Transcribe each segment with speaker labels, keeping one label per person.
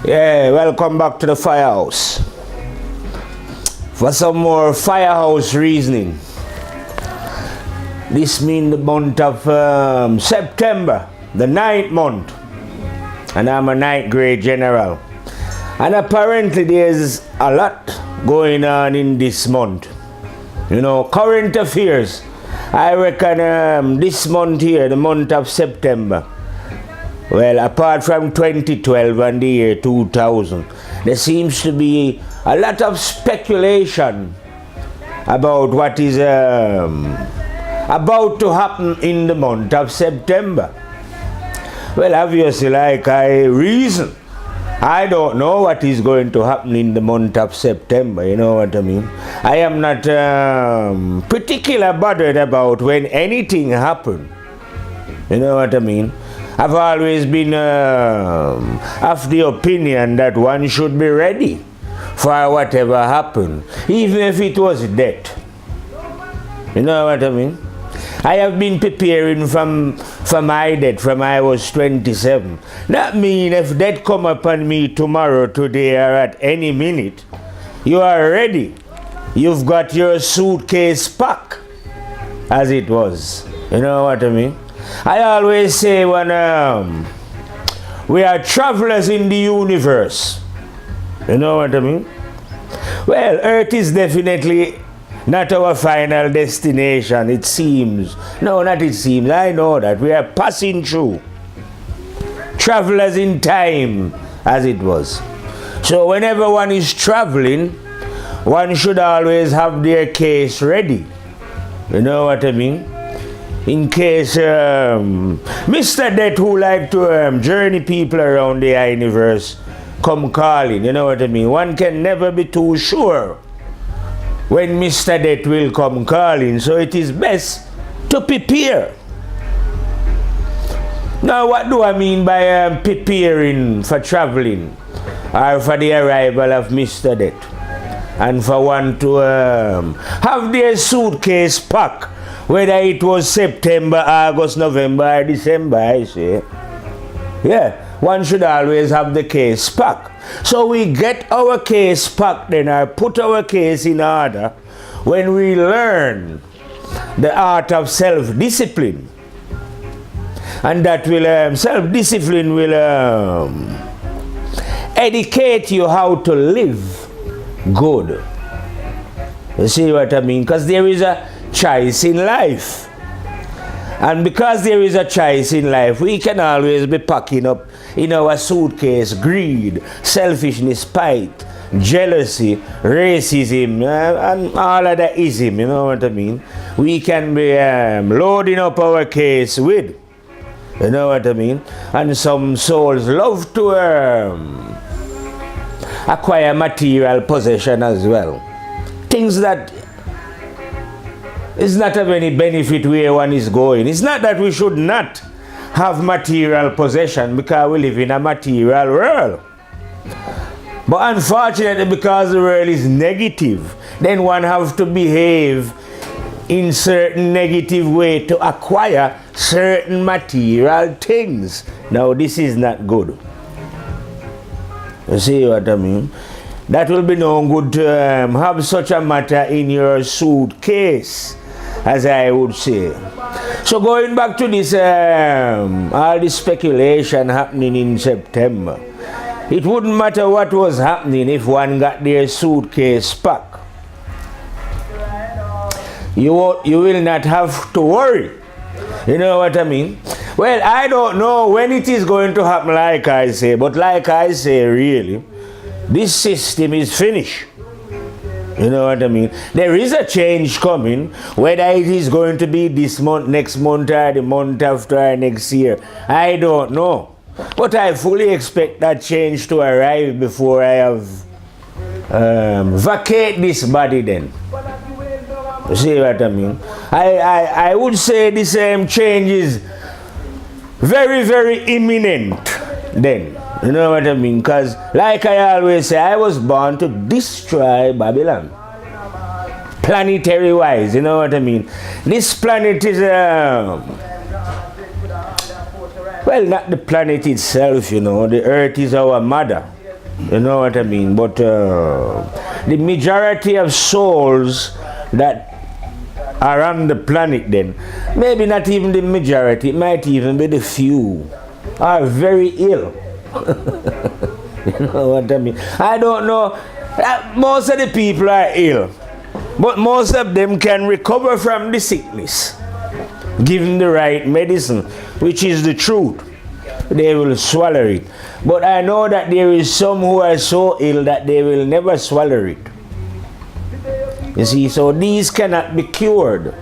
Speaker 1: Yeah, welcome back to the firehouse. For some more firehouse reasoning. This means the month of September, the 9th month. And I'm a 9th grade general. And apparently there's a lot going on in this month. You know, current affairs. I reckon this month here, the month of September, well, apart from 2012 and the year 2000, there seems to be a lot of speculation about what is about to happen in the month of September. Well, obviously, like I reason, I don't know what is going to happen in the month of September, you know what I mean? I am not particularly bothered about when anything happens, you know what I mean? I've always been of the opinion that one should be ready for whatever happened, even if it was death. You know what I mean? I have been preparing for my death from I was 27. That means if death come upon me tomorrow, today, or at any minute, you are ready. You've got your suitcase packed, as it was. You know what I mean? I always say when we are travelers in the universe. You know what I mean? Well, Earth is definitely not our final destination, it seems. No, not it seems. I know that. We are passing through. Travelers in time, as it was. So whenever one is traveling, one should always have their case ready. You know what I mean? In case Mr. Death, who like to journey people around the universe, come calling, you know what I mean? One can never be too sure when Mr. Death will come calling, so it is best to prepare. Now, what do I mean by preparing for traveling or for the arrival of Mr. Death? And for one to have their suitcase packed, whether it was September, August, November, or December, I say. Yeah, one should always have the case packed. So we get our case packed then, or put our case in order, when we learn the art of self-discipline. And that will, self-discipline will educate you how to live good. You see what I mean? Because there is a choice in life. And because there is a choice in life, we can always be packing up in our suitcase greed, selfishness, spite, jealousy, racism, and all of the ism, you know what I mean? We can be loading up our case with, you know what I mean? And some souls love to acquire material possession as well. Things that is not of any benefit where one is going. It's not that we should not have material possession because we live in a material world. But unfortunately, because the world is negative, then one have to behave in certain negative way to acquire certain material things. Now this is not good. You see what I mean? That will be no good to have such a matter in your suitcase, as I would say. So going back to this, all this speculation happening in September, it wouldn't matter what was happening if one got their suitcase packed. You will not have to worry. You know what I mean? Well, I don't know when it is going to happen, like I say, but like I say, really, this system is finished. You know what I mean? There is a change coming, whether it is going to be this month, next month, or the month after, or next year. I don't know. But I fully expect that change to arrive before I have vacate this body then. You see what I mean? I would say the same change is very, very imminent then. You know what I mean? Because like I always say, I was born to destroy Babylon. Planetary wise, you know what I mean? This planet is well, not the planet itself, you know. The earth is our mother. You know what I mean? But the majority of souls that are on the planet then, maybe not even the majority, it might even be the few, are very ill. You know what I mean? I don't know. Most of the people are ill, but most of them can recover from the sickness. Given the right medicine, which is the truth, they will swallow it. But I know that there is some who are so ill that they will never swallow it. You see, so these cannot be cured,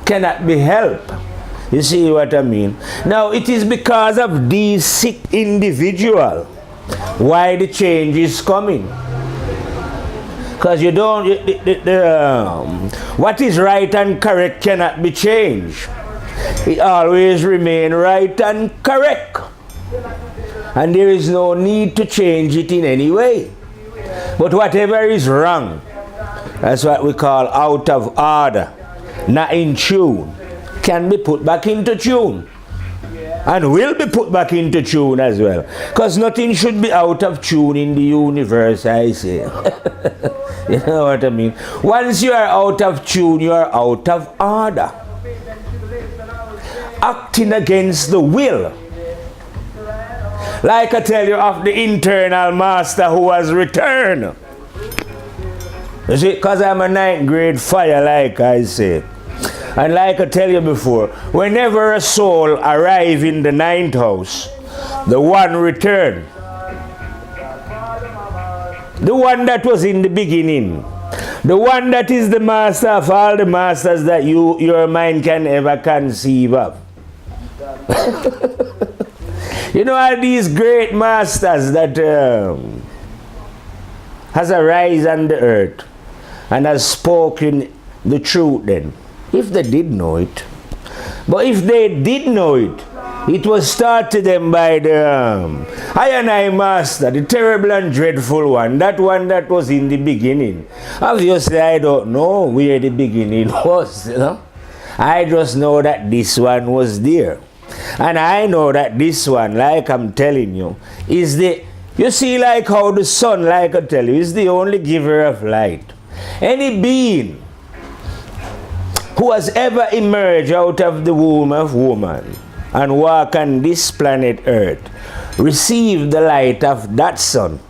Speaker 1: cannot be helped. You see what I mean? Now, it is because of these sick individuals why the change is coming. Because you don't, what is right and correct cannot be changed. It always remain right and correct. And there is no need to change it in any way. But whatever is wrong, that's what we call out of order, not in tune, can be put back into tune. And will be put back into tune as well. Because nothing should be out of tune in the universe, I say. You know what I mean? Once you are out of tune, you are out of order. Acting against the will. Like I tell you of the internal master who has returned. You see, because I'm a 9th grade fire, like I say. And like I tell you before, whenever a soul arrives in the 9th house, the one return. The one that was in the beginning. The one that is the master of all the masters that your mind can ever conceive of. You know all these great masters that has arisen on the earth and has spoken the truth then. If they did know it. But if they did know it, it was taught to them by the I and I master, the terrible and dreadful one, that one that was in the beginning. Obviously, I don't know where the beginning was, you know. I just know that this one was there. And I know that this one, like I'm telling you, is the, you see like how the sun, like I tell you, is the only giver of light. Any being who has ever emerged out of the womb of woman and walk on this planet Earth, received the light of that sun.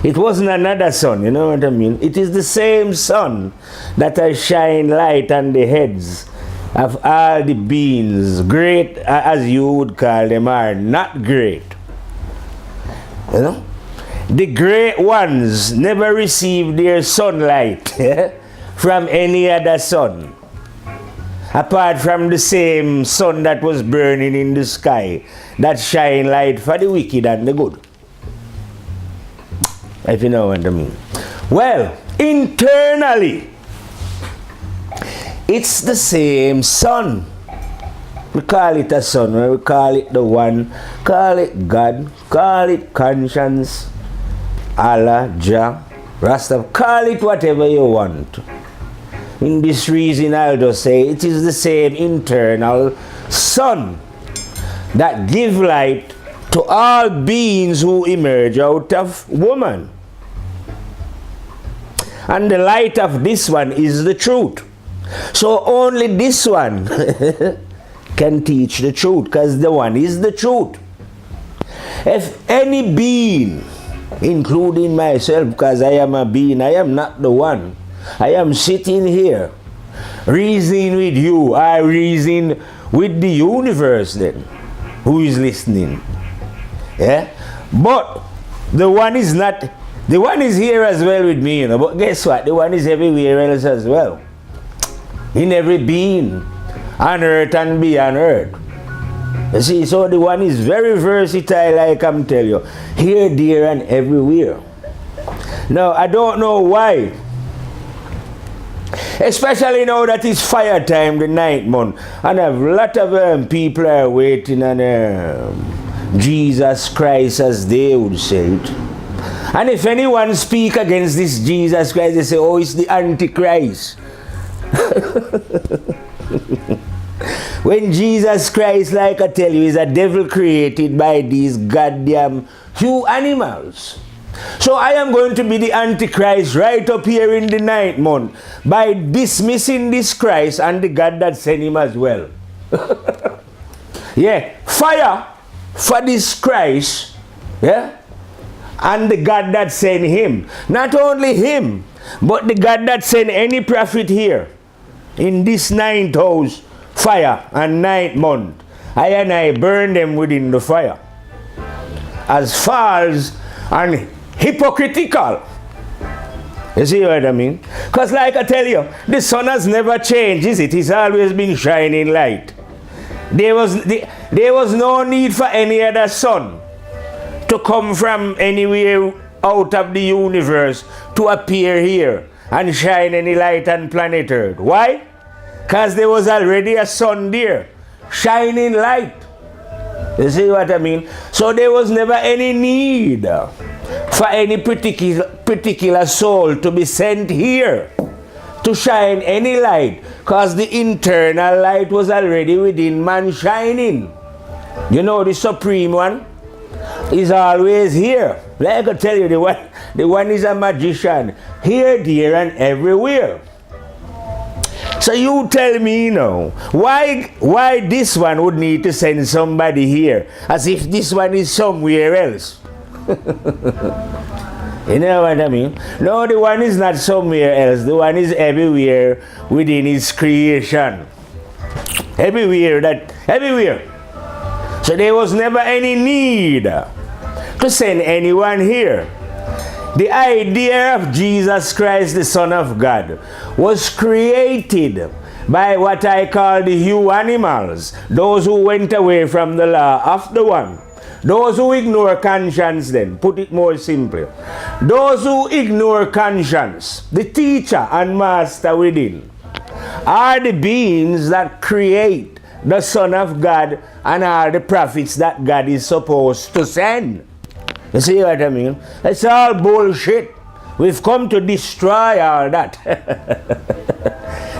Speaker 1: It wasn't another sun, you know what I mean? It is the same sun that has shined light on the heads of all the beings, great as you would call them, are not great. You know? The great ones never received their sunlight from any other sun. Apart from the same sun that was burning in the sky, that shine light for the wicked and the good. If you know what I mean. Well, internally, it's the same sun. We call it a sun, we call it the one, call it God, call it conscience, Allah, Jah, Rasta, call it whatever you want. In this reason, I'll just say it is the same internal sun that give light to all beings who emerge out of woman. And the light of this one is the truth. So only this one can teach the truth, because the one is the truth. If any being, including myself, because I am a being, I am not the one. I am sitting here, reasoning with you. I reason with the universe then, who is listening. Yeah? But the one is not, the one is here as well with me, you know. But guess what? The one is everywhere else as well. In every being, on earth and beyond earth. You see, so the one is very versatile, like I'm telling you. Here, there, and everywhere. Now, I don't know why. Especially now that it's fire time, the 9th month. And a lot of people are waiting on Jesus Christ, as they would say it. And if anyone speak against this Jesus Christ, they say, oh, it's the Antichrist. When Jesus Christ, like I tell you, is a devil created by these goddamn few animals. So I am going to be the Antichrist right up here in the 9th month by dismissing this Christ and the God that sent him as well. Yeah, fire for this Christ, yeah, and the God that sent him. Not only him, but the God that sent any prophet here in this 9th house, fire and 9th month. I burn them within the fire as false and hypocritical. You see what I mean? Because like I tell you, the sun has never changed, is it? It's always been shining light. There was no need for any other sun to come from anywhere out of the universe to appear here and shine any light on planet Earth. Why? Because there was already a sun there, shining light. You see what I mean? So there was never any need for any particular soul to be sent here to shine any light, because the internal light was already within man shining. You know, the supreme one is always here. Like I tell you, the one is a magician, here, there, and everywhere. So you tell me now, why this one would need to send somebody here, as if this one is somewhere else? You know what I mean? No, the one is not somewhere else. The one is everywhere within his creation. Everywhere. So there was never any need to send anyone here. The idea of Jesus Christ, the Son of God, was created by what I call the Hugh animals, those who went away from the law of the one. Those who ignore conscience, then, put it more simply. Those who ignore conscience, the teacher and master within, are the beings that create the Son of God and are the prophets that God is supposed to send. You see what I mean? It's all bullshit. We've come to destroy all that.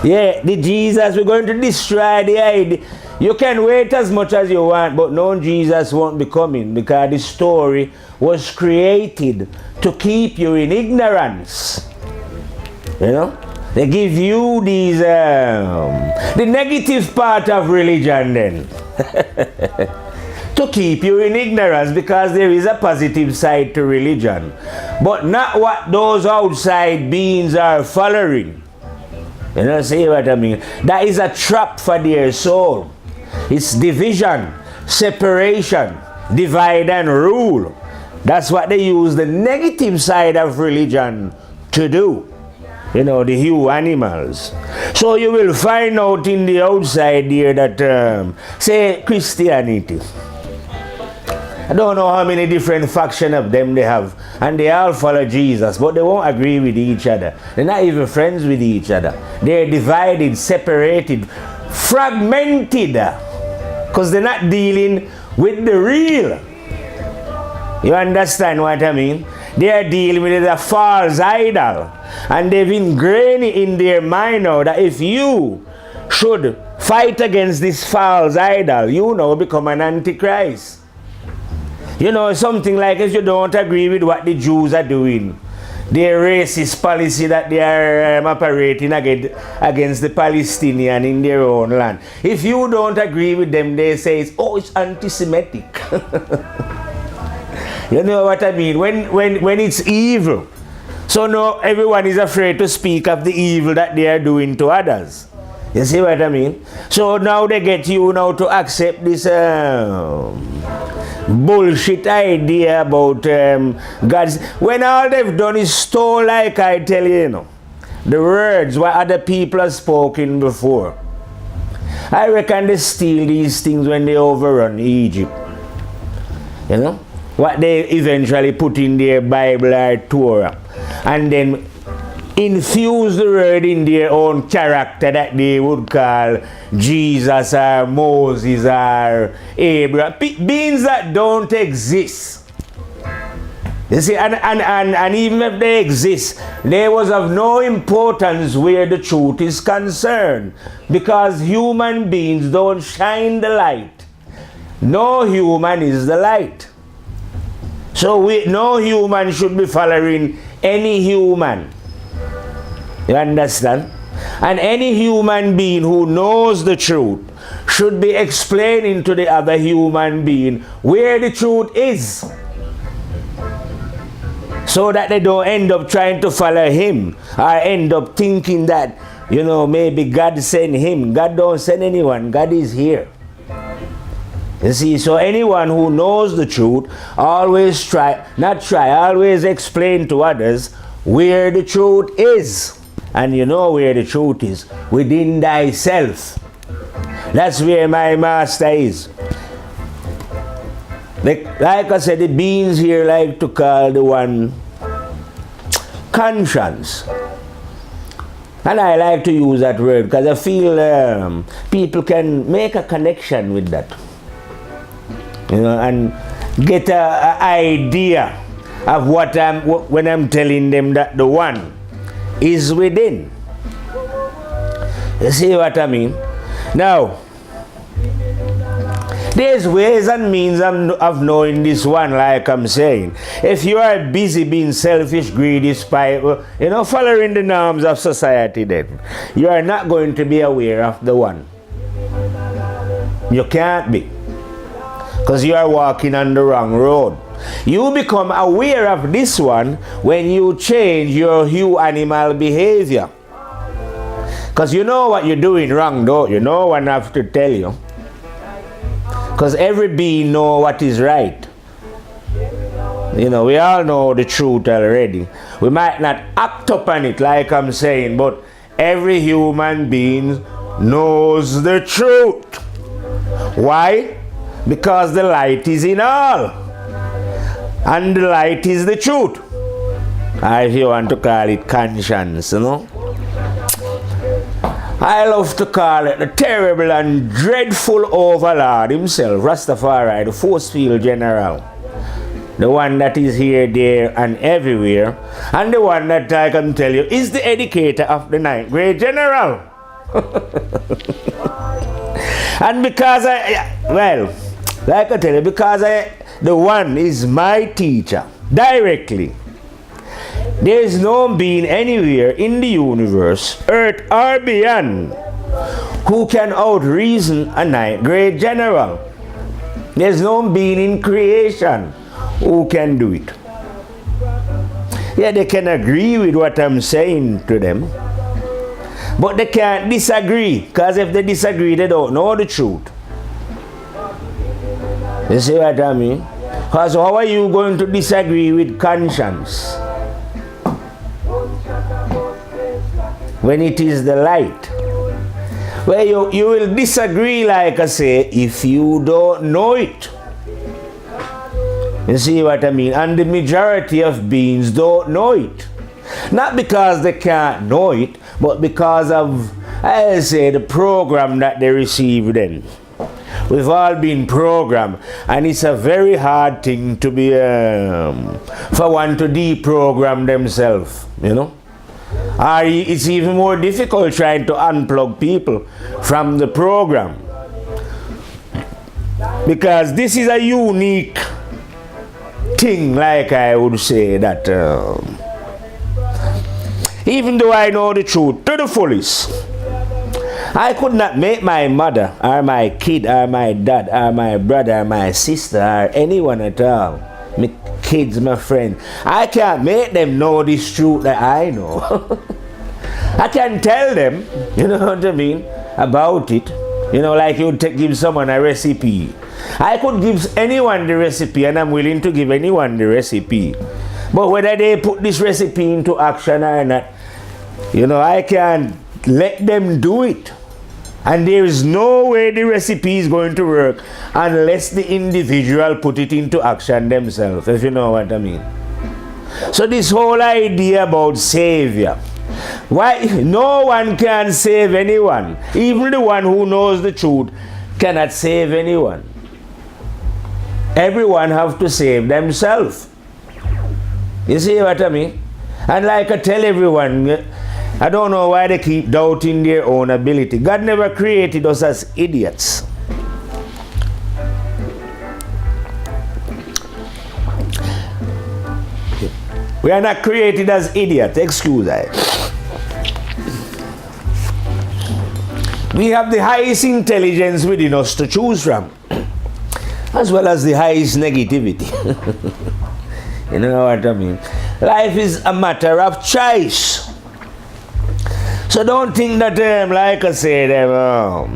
Speaker 1: Yeah, the Jesus, we're going to destroy the idea. You can wait as much as you want, but no, Jesus won't be coming, because the story was created to keep you in ignorance. You know? They give you these, the negative part of religion then. To keep you in ignorance, because there is a positive side to religion, but not what those outside beings are following. You know, see what I mean? That is a trap for their soul. It's division, separation, divide and rule. That's what they use the negative side of religion to do. You know, the Hugh animals. So you will find out in the outside here that, say, Christianity. I don't know how many different factions of them they have, and they all follow Jesus, but they won't agree with each other. They're not even friends with each other. They're divided, separated, fragmented, because they're not dealing with the real. You understand what I mean? They are dealing with a false idol, and they've ingrained in their mind now that if you should fight against this false idol, you now become an antichrist. You know, something like if you don't agree with what the Jews are doing, their racist policy that they are operating against the Palestinian in their own land. If you don't agree with them, they say, it's anti-Semitic. You know what I mean? When it's evil. So now everyone is afraid to speak of the evil that they are doing to others. You see what I mean? So now they get you now to accept this bullshit idea about God's, when all they've done is stole, like I tell you, you know, the words what other people have spoken before. I reckon they steal these things when they overrun Egypt. You know, what they eventually put in their Bible or Torah, and then infuse the word in their own character that they would call Jesus or Moses or Abraham. Beings that don't exist. You see, and even if they exist, they was of no importance where the truth is concerned, because human beings don't shine the light. No human is the light. So no human should be following any human. You understand? And any human being who knows the truth should be explaining to the other human being where the truth is, so that they don't end up trying to follow him or end up thinking that, you know, maybe God sent him. God don't send anyone. God is here. You see, so anyone who knows the truth always always explain to others where the truth is. And you know where the truth is, within thyself. That's where my master is. Like I said, the beings here like to call the one conscience. And I like to use that word because I feel people can make a connection with that. You know, and get an idea of when I'm telling them that the one is within. You see what I mean? Now, there's ways and means of knowing this one, like I'm saying. If you are busy being selfish, greedy, spiteful, you know, following the norms of society, then you are not going to be aware of the one. You can't be, because you are walking on the wrong road. You become aware of this one when you change your animal behavior. Because you know what you're doing wrong, don't you? No one have to tell you. Because every being know what is right. You know, we all know the truth already. We might not act upon it like I'm saying, but every human being knows the truth. Why? Because the light is in all. And the light is the truth. Or if you want to call it conscience, you know. I love to call it the terrible and dreadful overlord himself, Rastafari, the force field general. The one that is here, there, and everywhere. And the one that I can tell you is the educator of the 9th grade general. And because like I tell you, because the one is my teacher directly. There is no being anywhere in the universe, earth or beyond, who can out-reason a 9th grade general. There's no being in creation who can do it. Yeah, they can agree with what I'm saying to them, but they can't disagree, because if they disagree, they don't know the truth. You see what I mean? Because how are you going to disagree with conscience when it is the light? Well, you will disagree, like I say, if you don't know it. You see what I mean? And the majority of beings don't know it. Not because they can't know it, but because of, I'll say, the program that they received then. We've all been programmed, and it's a very hard thing to be, for one to deprogram themselves, you know. Or it's even more difficult trying to unplug people from the program. Because this is a unique thing, like I would say, that even though I know the truth to the fullest, I could not make my mother or my kid or my dad or my brother or my sister or anyone at all, my kids, my friend, I can't make them know this truth that I know. I can tell them, you know what I mean, about it. You know, like you would give someone a recipe. I could give anyone the recipe, and I'm willing to give anyone the recipe. But whether they put this recipe into action or not, you know, I can't let them do it. And there is no way the recipe is going to work unless the individual put it into action themselves, if you know what I mean. So this whole idea about savior, why no one can save anyone, even the one who knows the truth cannot save anyone. Everyone have to save themselves. You see what I mean? And like I tell everyone, I don't know why they keep doubting their own ability. God never created us as idiots. We are not created as idiots. Excuse me. We have the highest intelligence within us to choose from, as well as the highest negativity. You know what I mean? Life is a matter of choice. So don't think that, like I said,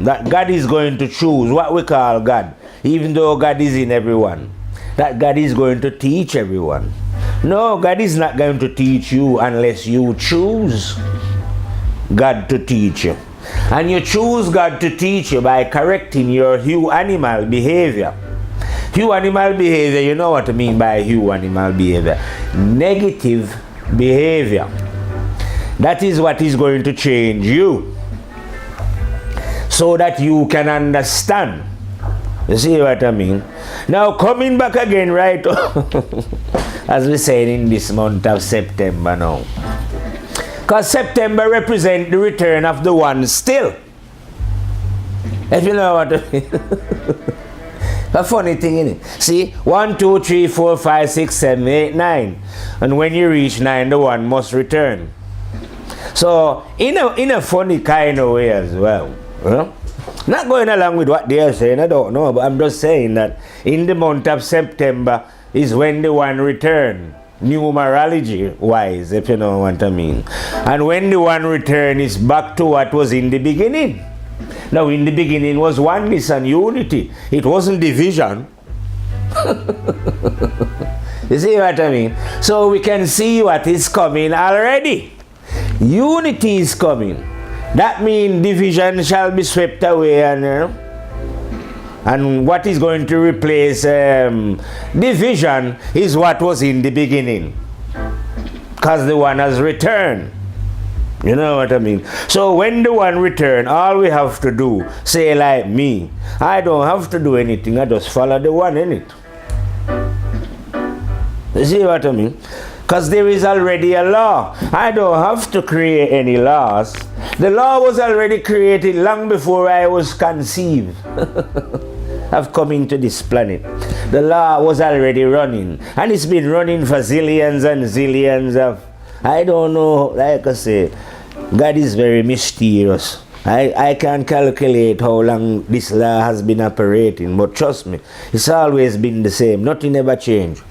Speaker 1: that God is going to choose what we call God, even though God is in everyone. That God is going to teach everyone. No, God is not going to teach you unless you choose God to teach you. And you choose God to teach you by correcting your hue animal behavior. Hue animal behavior, you know what I mean by hue animal behavior? Negative behavior. That is what is going to change you, so that you can understand. You see what I mean? Now coming back again, right? As we said in this month of September now. Because September represents the return of the one still. If you know what I mean. A funny thing, innit? See, 1, 2, 3, 4, 5, 6, 7, 8, 9. And when you reach 9, the one must return. So, in a funny kind of way as well. Not going along with what they are saying, I don't know, but I'm just saying that in the month of September is when the one return. Numerology wise, if you know what I mean. And when the one return is back to what was in the beginning. Now in the beginning was oneness and unity. It wasn't division. You see what I mean? So we can see what is coming already. Unity is coming. That means division shall be swept away, and what is going to replace division is what was in the beginning, because the one has returned. You know what I mean? So when the one return, all we have to do, say like me, I don't have to do anything, I just follow the one in it. You see what I mean? Because there is already a law. I don't have to create any laws. The law was already created long before I was conceived. I've come into this planet. The law was already running. And it's been running for zillions and zillions of, I don't know, like I say, God is very mysterious. I can't calculate how long this law has been operating, but trust me, it's always been the same. Nothing ever changed.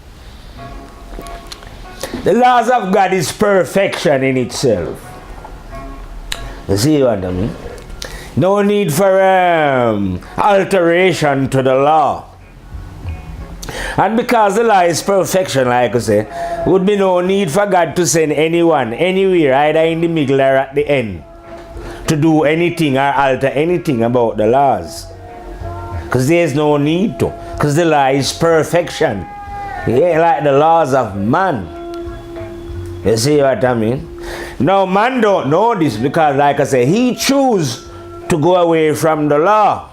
Speaker 1: The laws of God is perfection in itself. You see what I mean? No need for alteration to the law. And because the law is perfection, like I say, would be no need for God to send anyone, anywhere, either in the middle or at the end, to do anything or alter anything about the laws. Because there's no need to. Because the law is perfection. Yeah, like the laws of man. You see what I mean? Now man don't know this because, like I say, he choose to go away from the law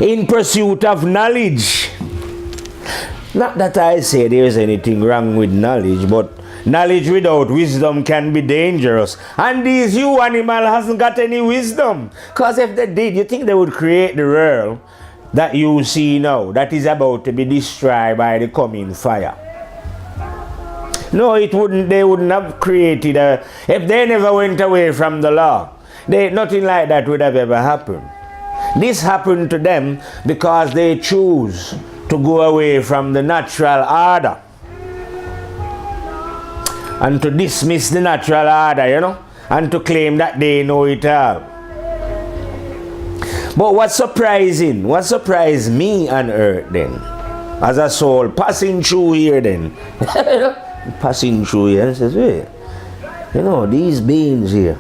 Speaker 1: in pursuit of knowledge. Not that I say there's anything wrong with knowledge, but knowledge without wisdom can be dangerous. And this you animal hasn't got any wisdom. Because if they did, you think they would create the world that you see now, that is about to be destroyed by the coming fire? No, it wouldn't. They wouldn't have created a. If they never went away from the law, nothing like that would have ever happened. This happened to them because they choose to go away from the natural order and to dismiss the natural order, and to claim that they know it all. But what surprised me on earth then, as a soul passing through here then. Passing through here and says, hey, these beings here.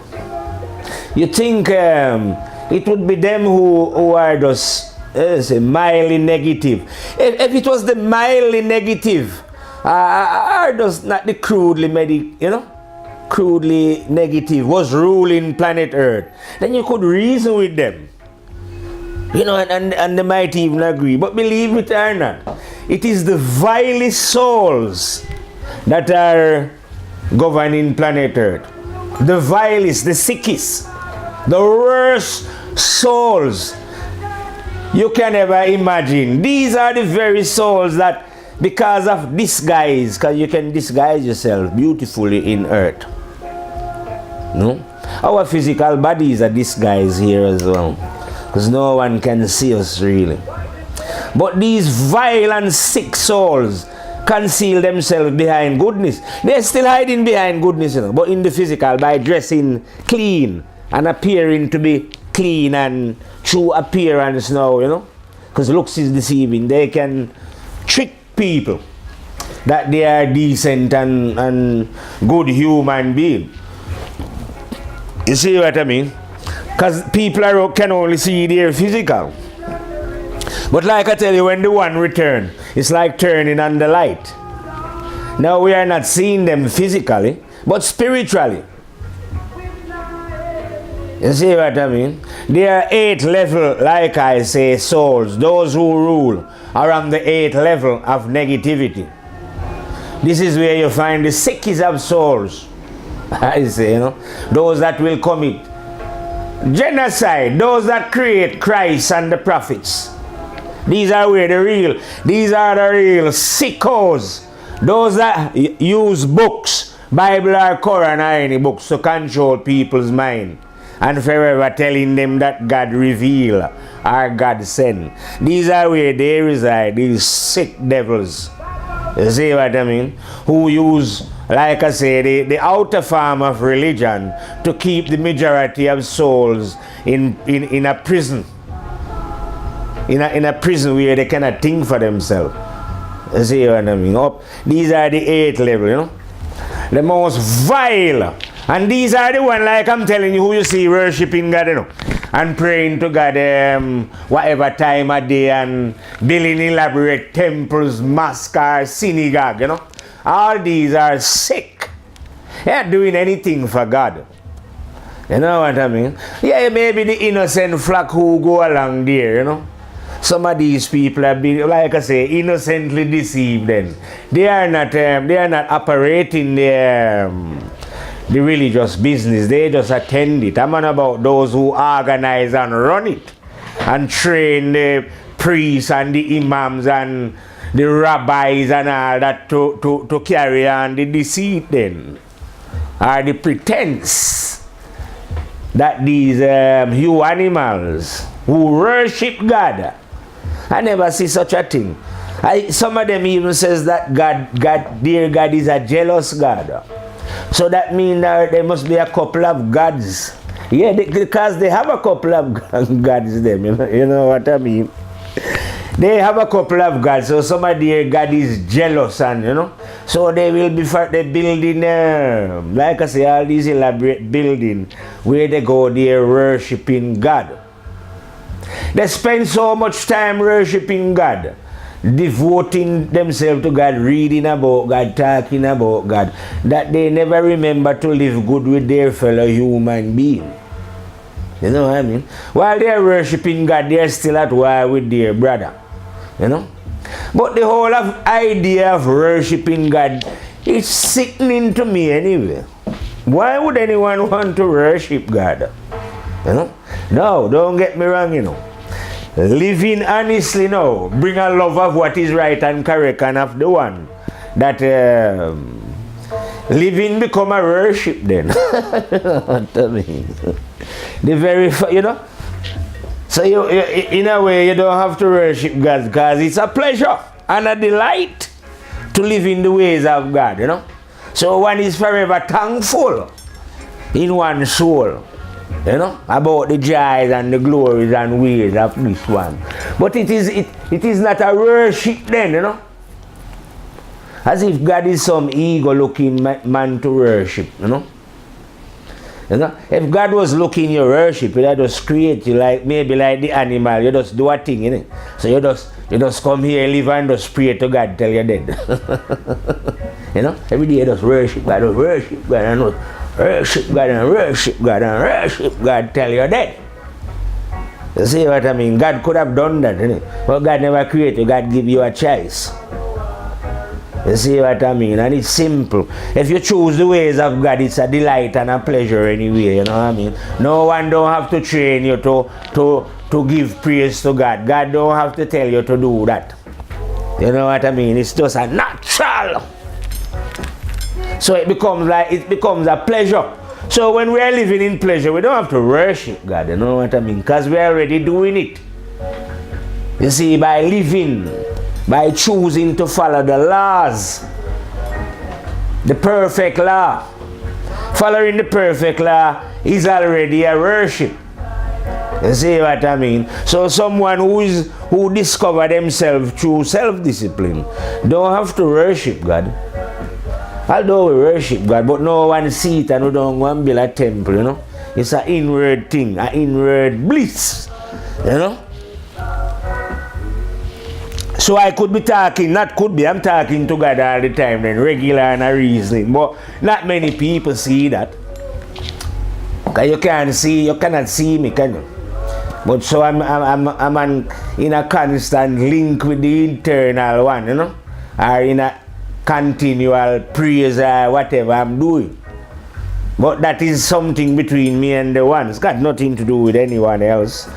Speaker 1: You think it would be them who are just mildly negative. If it was the mildly negative, are just not the crudely crudely negative was ruling planet Earth, then you could reason with them. And they might even agree. But believe it or not, it is the vilest souls that are governing planet Earth. The vilest, the sickest, the worst souls you can ever imagine. These are the very souls that because of disguise, because you can disguise yourself beautifully in earth. No? Our physical bodies are disguised here as well, because no one can see us really. But these vile and sick souls conceal themselves behind goodness. They're still hiding behind goodness, you know, but in the physical, by dressing clean and appearing to be clean and true appearance now, you know, because looks is deceiving. They can trick people that they are decent and good human being. You see what I mean? Because people can only see their physical. But like I tell you, when the one return, it's like turning on the light. Now we are not seeing them physically, but spiritually. You see what I mean? There are 8 levels, like I say, souls. Those who rule are on the 8th level of negativity. This is where you find the sickest of souls. I say, you know, those that will commit genocide, those that create Christ and the prophets. These are the real sickos. Those that use books, Bible or Quran or any books to control people's mind and forever telling them that God reveal or God send. These are where they reside, these sick devils. You see what I mean? Who use, like I say, the outer form of religion to keep the majority of souls in a prison. In a prison where they cannot think for themselves. You see what I mean? These are the 8th level, you know. The most vile. And these are the one, like I'm telling you, who you see worshiping God, you know, and praying to God whatever time of day and building elaborate temples, mosques, or synagogue, you know. All these are sick. They're not doing anything for God. You know what I mean? Yeah, maybe the innocent flock who go along there, you know. Some of these people have been, like I say, innocently deceived. Then they are not operating the religious business. They just attend it. I'm on about those who organize and run it, and train the priests and the imams and the rabbis and all that to carry on the deceit then, or the pretense that these few animals who worship God. I never see such a thing. Some of them even says that dear God is a jealous God. So that means that there must be a couple of gods. Yeah, because they have a couple of gods them. You know what I mean? They have a couple of gods. So some of their God is jealous, and you know. So they will be building, like I say, all these elaborate buildings where they go there worshiping God. They spend so much time worshiping God, devoting themselves to God, reading about God, talking about God, that they never remember to live good with their fellow human being. You know what I mean? While they are worshiping God, they are still at war with their brother. You know? But the whole idea of worshiping God is sickening to me anyway. Why would anyone want to worship God? You know? No, don't get me wrong, you know. Living honestly now, bring a love of what is right and correct, and of the one that living become a worship then. What I mean? The very, you know. So you, in a way, you don't have to worship God, because it's a pleasure and a delight to live in the ways of God, you know. So one is forever thankful in one's soul, you know, about the joys and the glories and ways of this one. But it is not a worship then, you know. As if God is some ego-looking man to worship, you know. You know, if God was looking your worship, He'd just create you like, maybe like the animal, you just do a thing, you know. So you just come here, live and just pray to God till you're dead. You know, every day you just worship God, and worship God, and worship God, and worship God, and worship God till you're dead. You see what I mean? God could have done that, you know? But God never created you, God give you a choice. You see what I mean? And it's simple. If you choose the ways of God, it's a delight and a pleasure anyway, you know what I mean? No one don't have to train you to give praise to God. God don't have to tell you to do that. You know what I mean? It's just a natural. So it becomes a pleasure. So when we are living in pleasure, we don't have to worship God. You know what I mean? Because we are already doing it. You see, by living, by choosing to follow the laws, the perfect law. Following the perfect law is already a worship. You see what I mean? So someone who discover themselves through self-discipline don't have to worship God. Although we worship God, but no one see it and we don't want to build a temple, you know. It's an inward thing, an inward bliss, you know. So I could be talking, I'm talking to God all the time then, regular and a reasoning, but not many people see that. Because you cannot see me, can you? But so I'm in a constant link with the internal one, you know, or in a continual praise or whatever I'm doing. But that is something between me and the one. It's got nothing to do with anyone else.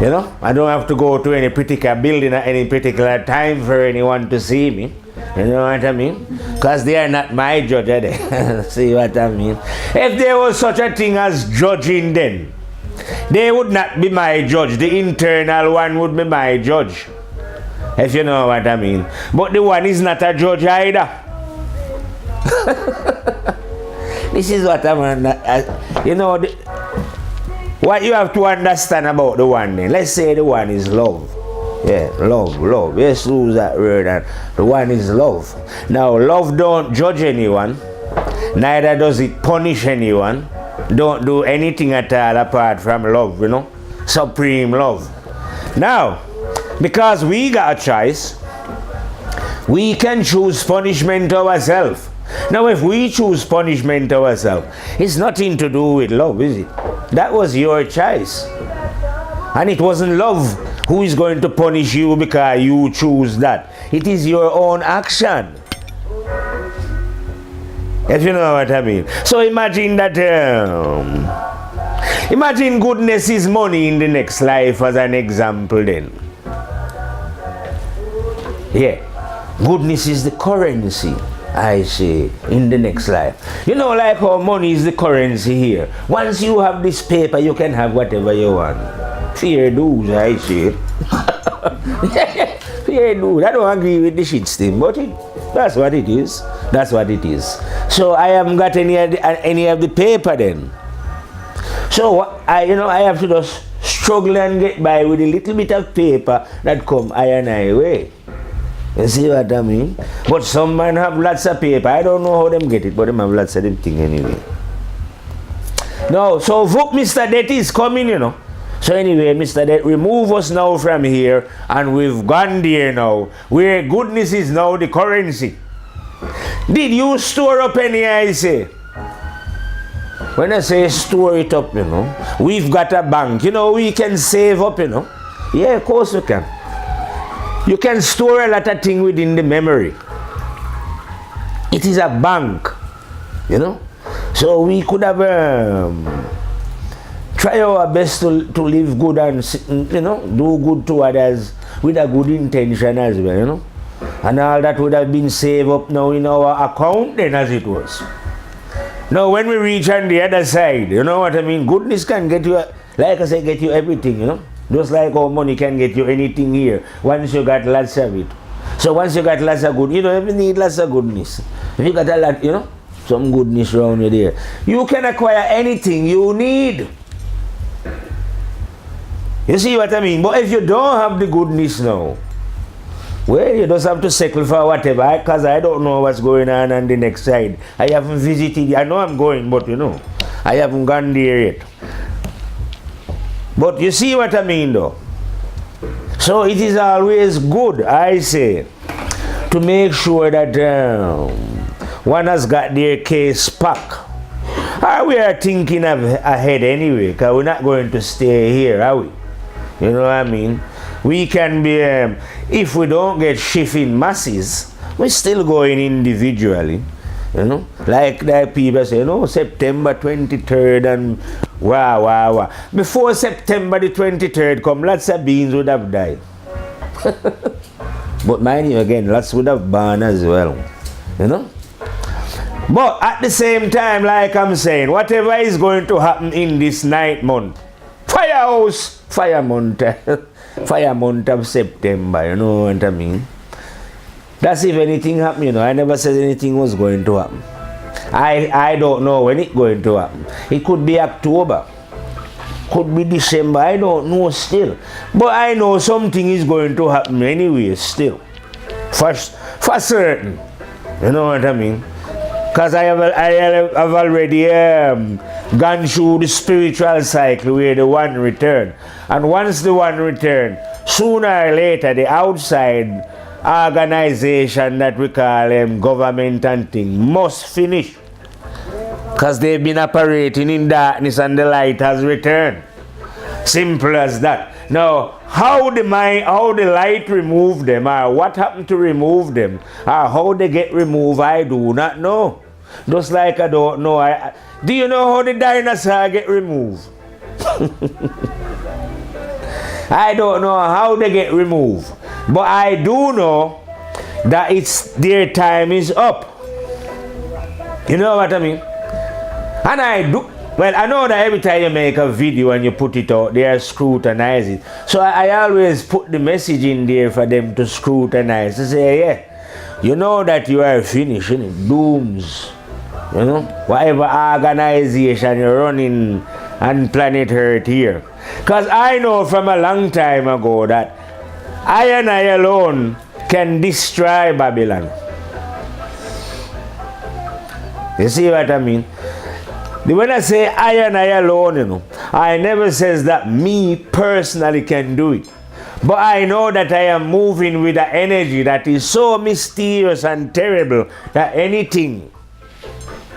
Speaker 1: You know, I don't have to go to any particular building at any particular time for anyone to see me. You know what I mean? Because they are not my judge, are they? See what I mean? If there was such a thing as judging then, they would not be my judge. The internal one would be my judge. If you know what I mean. But the one is not a judge either. This is what I'm, you know, what you have to understand about the one then. Let's say the one is love. Yeah, love. Let's use that word. And the one is love. Now, love don't judge anyone. Neither does it punish anyone. Don't do anything at all apart from love, you know. Supreme love. Now, because we got a choice, we can choose punishment ourselves. Now, if we choose punishment ourselves, it's nothing to do with love, is it? That was your choice. And it wasn't love who is going to punish you because you choose that. It is your own action. If you know what I mean. So imagine that, imagine goodness is money in the next life as an example then. Yeah, goodness is the currency, I say, in the next life. You know, like how money is the currency here. Once you have this paper, you can have whatever you want. Fair dues, I say. Fair dues. I don't agree with the shit thing, but that's what it is. That's what it is. So I haven't got any of the paper then. So I have to just struggle and get by with a little bit of paper that come I and I way. You see what I mean? But some man have lots of paper. I don't know how them get it, but them have lots of them thing anyway. No, so Mr. Debt is coming, you know. So anyway, Mr. Debt, remove us now from here, and we've gone there now, where goodness is now the currency. Did you store up any, I say? When I say store it up, you know, we've got a bank. You know, we can save up, you know. Yeah, of course we can. You can store a lot of things within the memory. It is a bank, you know. So we could have try our best to live good and, you know, do good to others with a good intention as well, you know. And all that would have been saved up now in our account then as it was. Now when we reach on the other side, you know what I mean, goodness can get you, like I say, get you everything, you know. Just like how money can get you anything here once you got lots of it. So once you got lots of good, you don't even need lots of goodness. If you got a lot, you know, some goodness around you there, you can acquire anything you need. You see what I mean? But if you don't have the goodness now, well, you just have to settle for whatever, because I don't know what's going on the next side. I haven't visited, I know I'm going, but you know, I haven't gone there yet. But you see what I mean though? So it is always good, I say, to make sure that one has got their case packed. We are thinking ahead anyway, because we're not going to stay here, are we? You know what I mean? We can be, if we don't get shift in masses, we're still going individually. You know, like people say, you know, September 23rd and wow. Before September the 23rd come, lots of beings would have died. But mind you, again, lots would have born as well. You know? But at the same time, like I'm saying, whatever is going to happen in this 9th month, firehouse, fire month of September, you know what I mean? That's if anything happen, you know. I never said anything was going to happen. I don't know when it's going to happen. It could be October, could be December, I don't know still. But I know something is going to happen anyway still. For certain. You know what I mean? Because I have already gone through the spiritual cycle where the one return. And once the one return, sooner or later the outside organization that we call government and thing must finish. Because they've been operating in darkness and the light has returned. Simple as that. Now, how the light remove them, or what happened to remove them, or how they get removed, I do not know. Just like I don't know. Do you know how the dinosaur get removed? I don't know how they get removed. But I do know that their time is up. You know what I mean? And I do. Well, I know that every time you make a video and you put it out, they scrutinize it. So I always put the message in there for them to scrutinize. To say, yeah, you know that you are finishing it. Dooms. You know, whatever organization you're running on planet Earth here. Because I know from a long time ago that I and I alone can destroy Babylon. You see what I mean? When I say I and I alone, you know, I never says that me personally can do it. But I know that I am moving with an energy that is so mysterious and terrible that anything.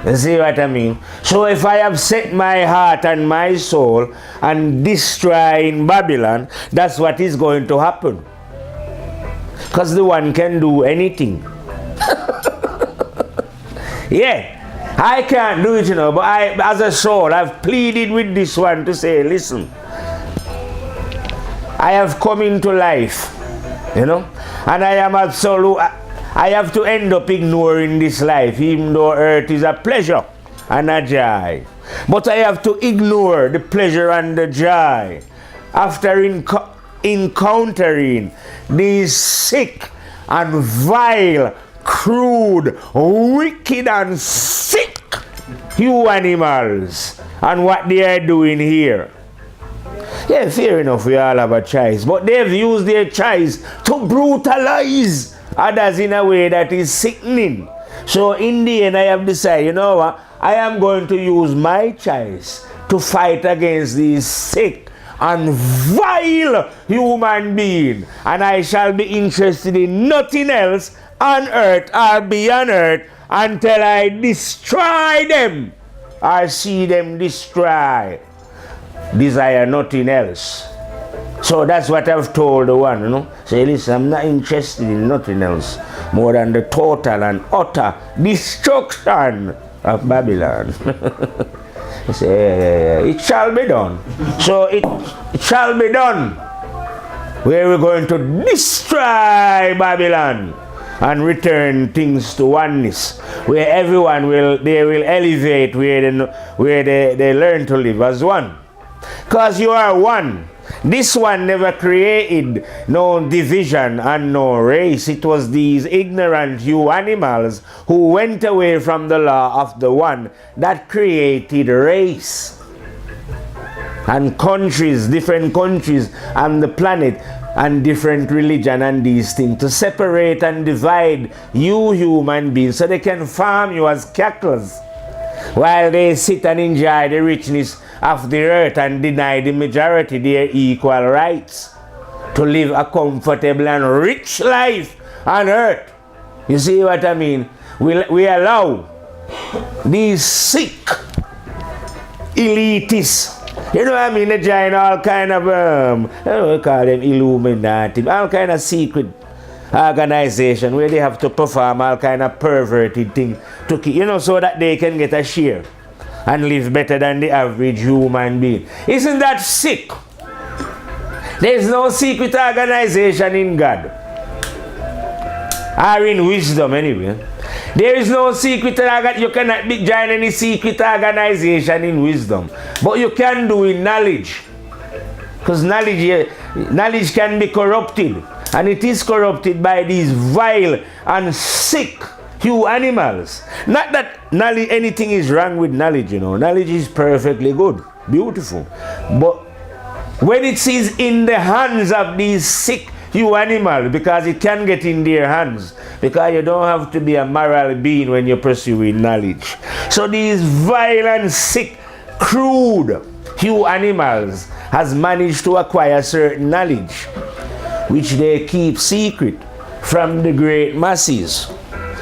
Speaker 1: You see what I mean? So if I have set my heart and my soul and destroy in Babylon, that's what is going to happen. Because the one can do anything. Yeah. I can't do it, you know, but I, as a soul, I've pleaded with this one to say, listen, I have come into life, you know, and I am absolute, I have to end up ignoring this life, even though earth is a pleasure and a joy. But I have to ignore the pleasure and the joy after encountering these sick and vile, crude, wicked and sick you animals and what they are doing here. Yeah, fair enough, we all have a choice, but they've used their choice to brutalize others in a way that is sickening. So in the end I have decided, you know what, I am going to use my choice to fight against these sick and vile human beings, and I shall be interested in nothing else on earth or beyond earth until I destroy them or see them destroy. Desire nothing else. So that's what I've told the one, you know. Say, listen, I'm not interested in nothing else more than the total and utter destruction of Babylon. Say, it shall be done. So it shall be done. Where we're going to destroy Babylon and return things to oneness, where everyone will elevate, where they learn to live as one. Because you are one. This one never created no division and no race. It was these ignorant you animals who went away from the law of the one that created race and countries, different countries on the planet, and different religion and these things to separate and divide you human beings so they can farm you as cattle while they sit and enjoy the richness of the earth and deny the majority their equal rights to live a comfortable and rich life on earth. You see what I mean? We allow these sick elitists, you know what I mean, they join all kind of, we call them Illuminati, all kind of secret organization where they have to perform all kind of perverted thing to keep, you know, so that they can get a share and live better than the average human being. Isn't that sick? There's no secret organization in God. Or in wisdom anyway. There is no secret organ. You cannot join any secret organization in wisdom. But you can do in knowledge. Because knowledge can be corrupted. And it is corrupted by these vile and sick few animals. Not that knowledge, anything is wrong with knowledge, you know. Knowledge is perfectly good, beautiful. But when it is in the hands of these sick few animals, because it can get in their hands, because you don't have to be a moral being when you're pursuing knowledge. So these vile and sick, crude few animals has managed to acquire certain knowledge, which they keep secret from the great masses,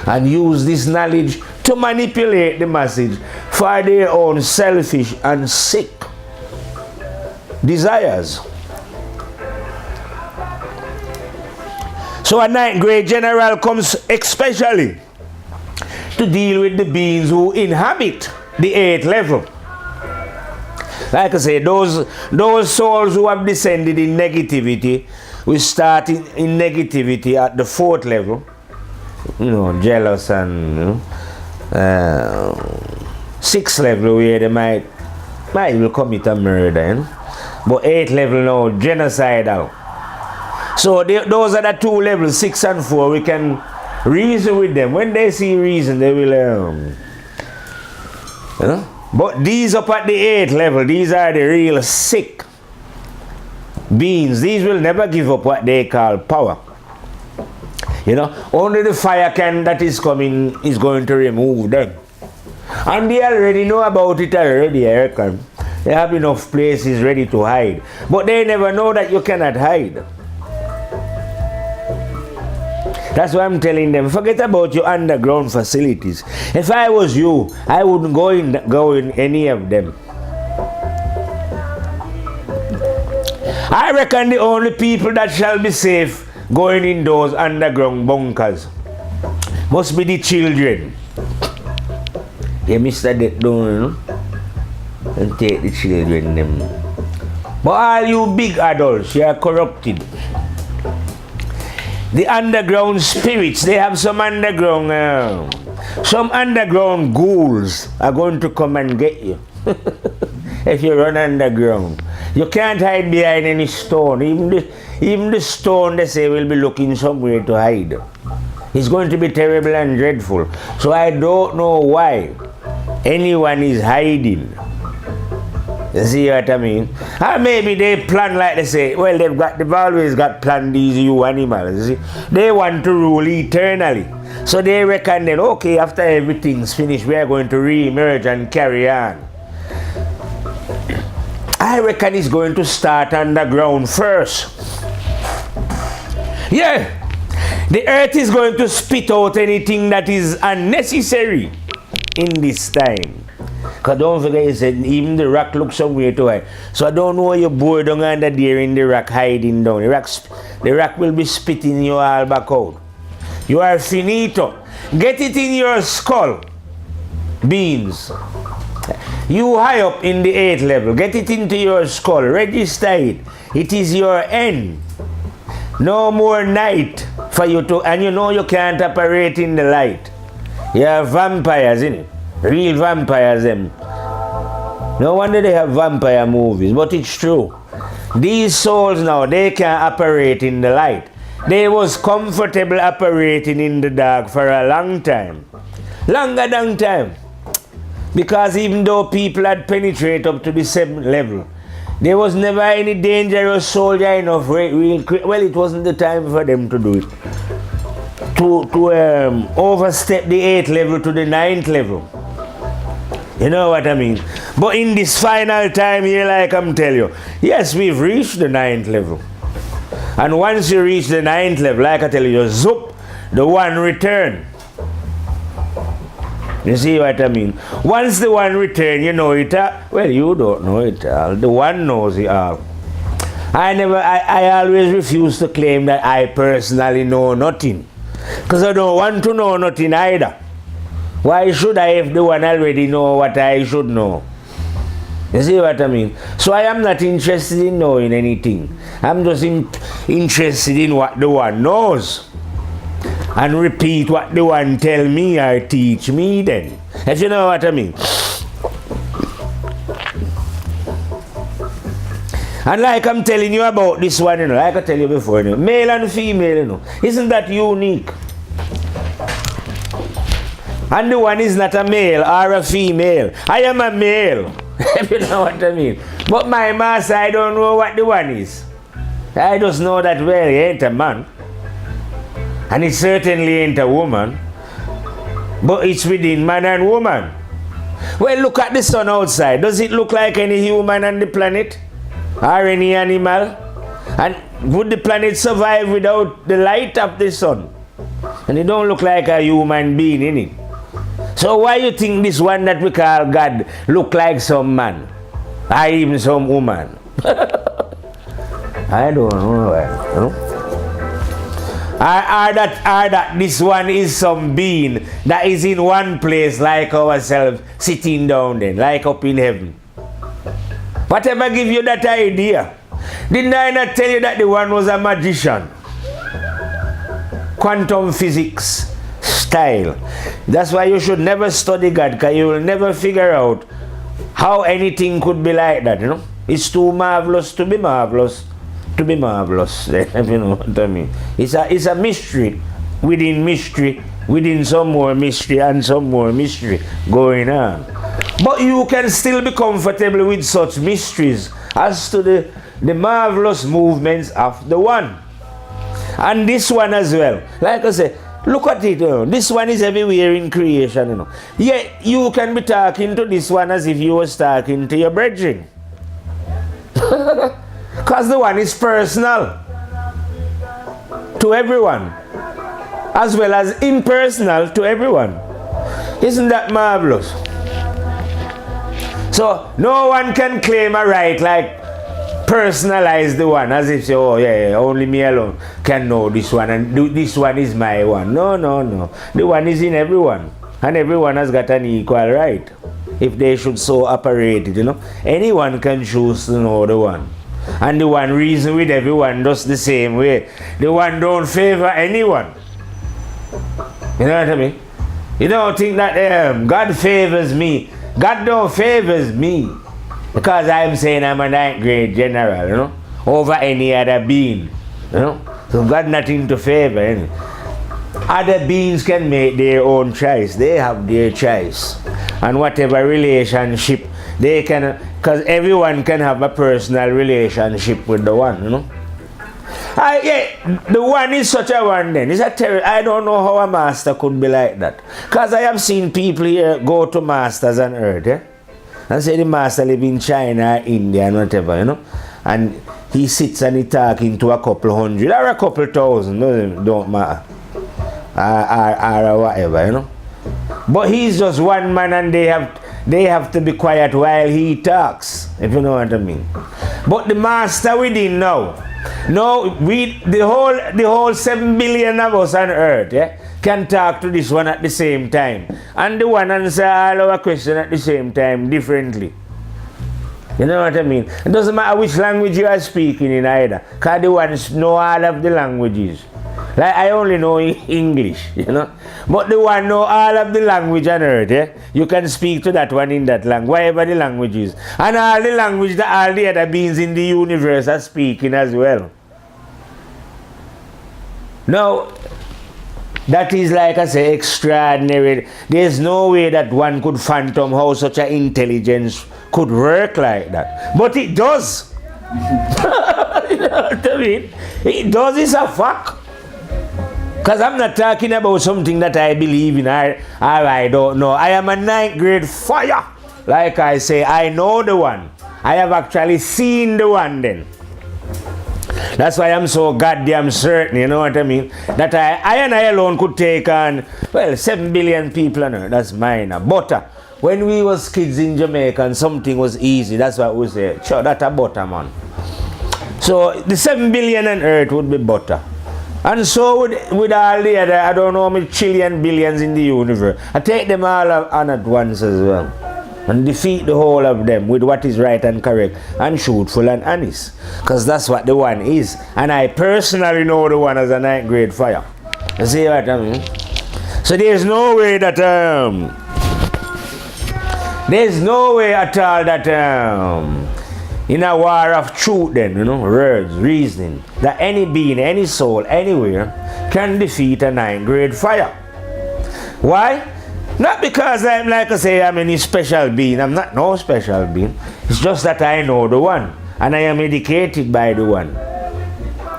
Speaker 1: and use this knowledge to manipulate the masses for their own selfish and sick desires. So a ninth grade general comes especially to deal with the beings who inhabit the 8th level. Like I say, those souls who have descended in negativity, we start in negativity at the 4th level. You know, jealous and, you know, 6th level where they might will commit a murder, you know? But 8th level now, genocidal. So those are the 2 levels, 6 and 4. We can reason with them. When they see reason, they will, you know? But these up at the 8th level, these are the real sick beings. These will never give up what they call power. You know, only the fire can that is coming is going to remove them. And they already know about it already, I reckon. They have enough places ready to hide. But they never know that you cannot hide. That's why I'm telling them, forget about your underground facilities. If I was you, I wouldn't go in any of them. I reckon the only people that shall be safe going in those underground bunkers must be the children. Yeah, Mr. Death don't, you know, and take the children them. But all you big adults, you are corrupted. The underground spirits, they have some underground ghouls are going to come and get you. If you run underground, you can't hide behind any stone. Even the stone, they say, will be looking somewhere to hide. It's going to be terrible and dreadful. So I don't know why anyone is hiding. You see what I mean? Or maybe they plan like they say, well, they've always got planned these you animals. You see? They want to rule eternally. So they reckon that, okay, after everything's finished, we are going to re-emerge and carry on. I reckon it's going to start underground first. Yeah, the earth is going to spit out anything that is unnecessary in this time. Because don't forget, you said even the rock looks somewhere to hide. So I don't know why you're bored down under there in the rock hiding down. The rock will be spitting you all back out. You are finito. Get it in your skull. Beans. You high up in the 8th level. Get it into your skull. Register it. It is your end. No more night for you to, and you know you can't operate in the light. You are vampires, innit? Real vampires, them. No wonder they have vampire movies, but it's true. These souls now, they can operate in the light. They was comfortable operating in the dark for a long time. Longer than time. Because even though people had penetrated up to the 7th level, there was never any dangerous soldier enough. Well, it wasn't the time for them to do it. To overstep the 8th level to the 9th level. You know what I mean? But in this final time here, like I'm telling you, yes, we've reached the 9th level. And once you reach the 9th level, like I tell you, zoop, the one return. You see what I mean? Once the one return, you know it all. Well, you don't know it all. The one knows it all. I always refuse to claim that I personally know nothing. Because I don't want to know nothing either. Why should I if the one already know what I should know? You see what I mean? So I am not interested in knowing anything. I'm just interested in what the one knows. and repeat what the one tell me or teach me then. If you know what I mean. And like I'm telling you about this one, you know, like I tell you before, you know, male and female, you know, isn't that unique? And the one is not a male or a female. I am a male, if you know what I mean. But my master, I don't know what the one is. I just know that, well, he ain't a man. And it certainly ain't a woman. But it's within man and woman. Well, look at the sun outside. Does it look like any human on the planet? Or any animal? And would the planet survive without the light of the sun? And it don't look like a human being in it. So why you think this one that we call God look like some man? Or even some woman? I don't know why. You know? Or that this one is some being that is in one place like ourselves, sitting down then, like up in heaven. Whatever give you that idea? Didn't I not tell you that the one was a magician? Quantum physics style. That's why you should never study God, because you will never figure out how anything could be like that, you know? It's too marvelous to be marvelous. To be marvelous, if you know what I mean. It's a mystery within some more mystery and some more mystery going on. But you can still be comfortable with such mysteries as to the marvelous movements of the one. And this one as well. Like I say, look at it. You know, this one is everywhere in creation. You know. Yet you can be talking to this one as if you was talking to your brethren. Because the one is personal to everyone, as well as impersonal to everyone. Isn't that marvelous? So no one can claim a right like personalize the one as if say, oh yeah, only me alone can know this one and this one is my one. No. The one is in everyone, and everyone has got an equal right. If they should so operate it, you know. Anyone can choose to know the one. And the one reason with everyone just the same way. The one don't favor anyone. You know what I mean? You don't think that God favors me. God don't favors me. Because I'm saying I'm a 9th grade general, you know, over any other being. You know? So God nothing to favor any. Other beings can make their own choice. They have their choice. And whatever relationship they can, because everyone can have a personal relationship with the one, you know. The one is such a one then. I don't know how a master could be like that. Because I have seen people here go to masters on earth, yeah? And say the master live in China, India, and whatever, you know. And he sits and he talking to a couple hundred or a couple thousand, don't matter. Or whatever, you know. But he's just one man and they have to be quiet while he talks, if you know what I mean. But the master within now, the whole 7 billion of us on earth, yeah, can talk to this one at the same time. And the one answer all our questions at the same time differently. You know what I mean? It doesn't matter which language you are speaking in either, because the ones know all of the languages. Like I only know English, you know. But the one know all of the language on earth, yeah? You can speak to that one in that language, whatever the language is. And all the language that all the other beings in the universe are speaking as well. Now, that is, like I say, extraordinary. There's no way that one could fathom how such an intelligence could work like that. But it does. You know what I mean? It does, it's a fact. Because I'm not talking about something that I believe in or I don't know. I am a 9th grade fire. Like I say, I know the one. I have actually seen the one then. That's why I'm so goddamn certain, you know what I mean? That I alone could take on, well, 7 billion people on earth. That's mine. Butter. When we was kids in Jamaica and something was easy, that's what we say. Sure, that's a butter, man. So the 7 billion on earth would be butter. And so with all the other, I don't know how many trillion billions in the universe, I take them all on at once as well. And defeat the whole of them with what is right and correct and truthful and honest. Because that's what the one is. And I personally know the one as a 9th grade fire. You see what I mean? So there's no way that there's no way at all that in a war of truth then, words, reasoning, that any being, any soul, anywhere can defeat a 9th grade fire. Why? Not because I'm like I say I'm any special being. I'm not no special being. It's just that I know the one and I am educated by the one.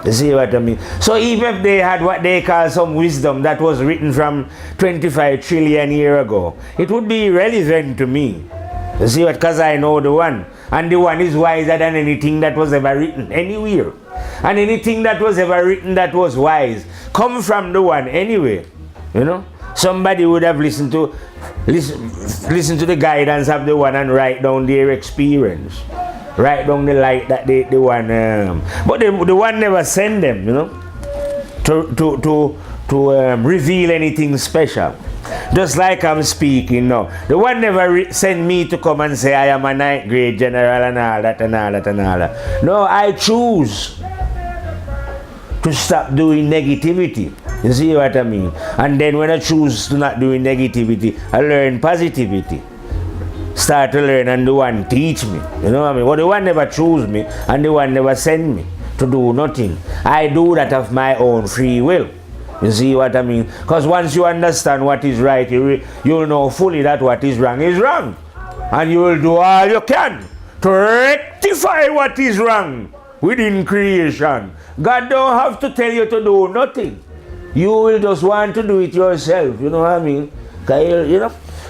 Speaker 1: You see what I mean? So even if they had what they call some wisdom that was written from 25 trillion years ago, it would be irrelevant to me. You see what? Because I know the one. And the one is wiser than anything that was ever written anywhere. And anything that was ever written that was wise come from the one anyway. Somebody would have listened to the guidance of the one and write down their experience. Write down the light that the one, but the one never sent them, to reveal anything special. Just like I'm speaking now. The one never sent me to come and say I am a 9th grade general and all that and all that and all that. No, I choose to stop doing negativity. You see what I mean? And then when I choose to not doing negativity, I learn positivity. Start to learn and the one teach me. You know what I mean? Well, the one never choose me and the one never send me to do nothing. I do that of my own free will. You see what I mean? Because once you understand what is right, you'll know fully that what is wrong is wrong. And you will do all you can to rectify what is wrong within creation. God don't have to tell you to do nothing. You will just want to do it yourself. You know what I mean?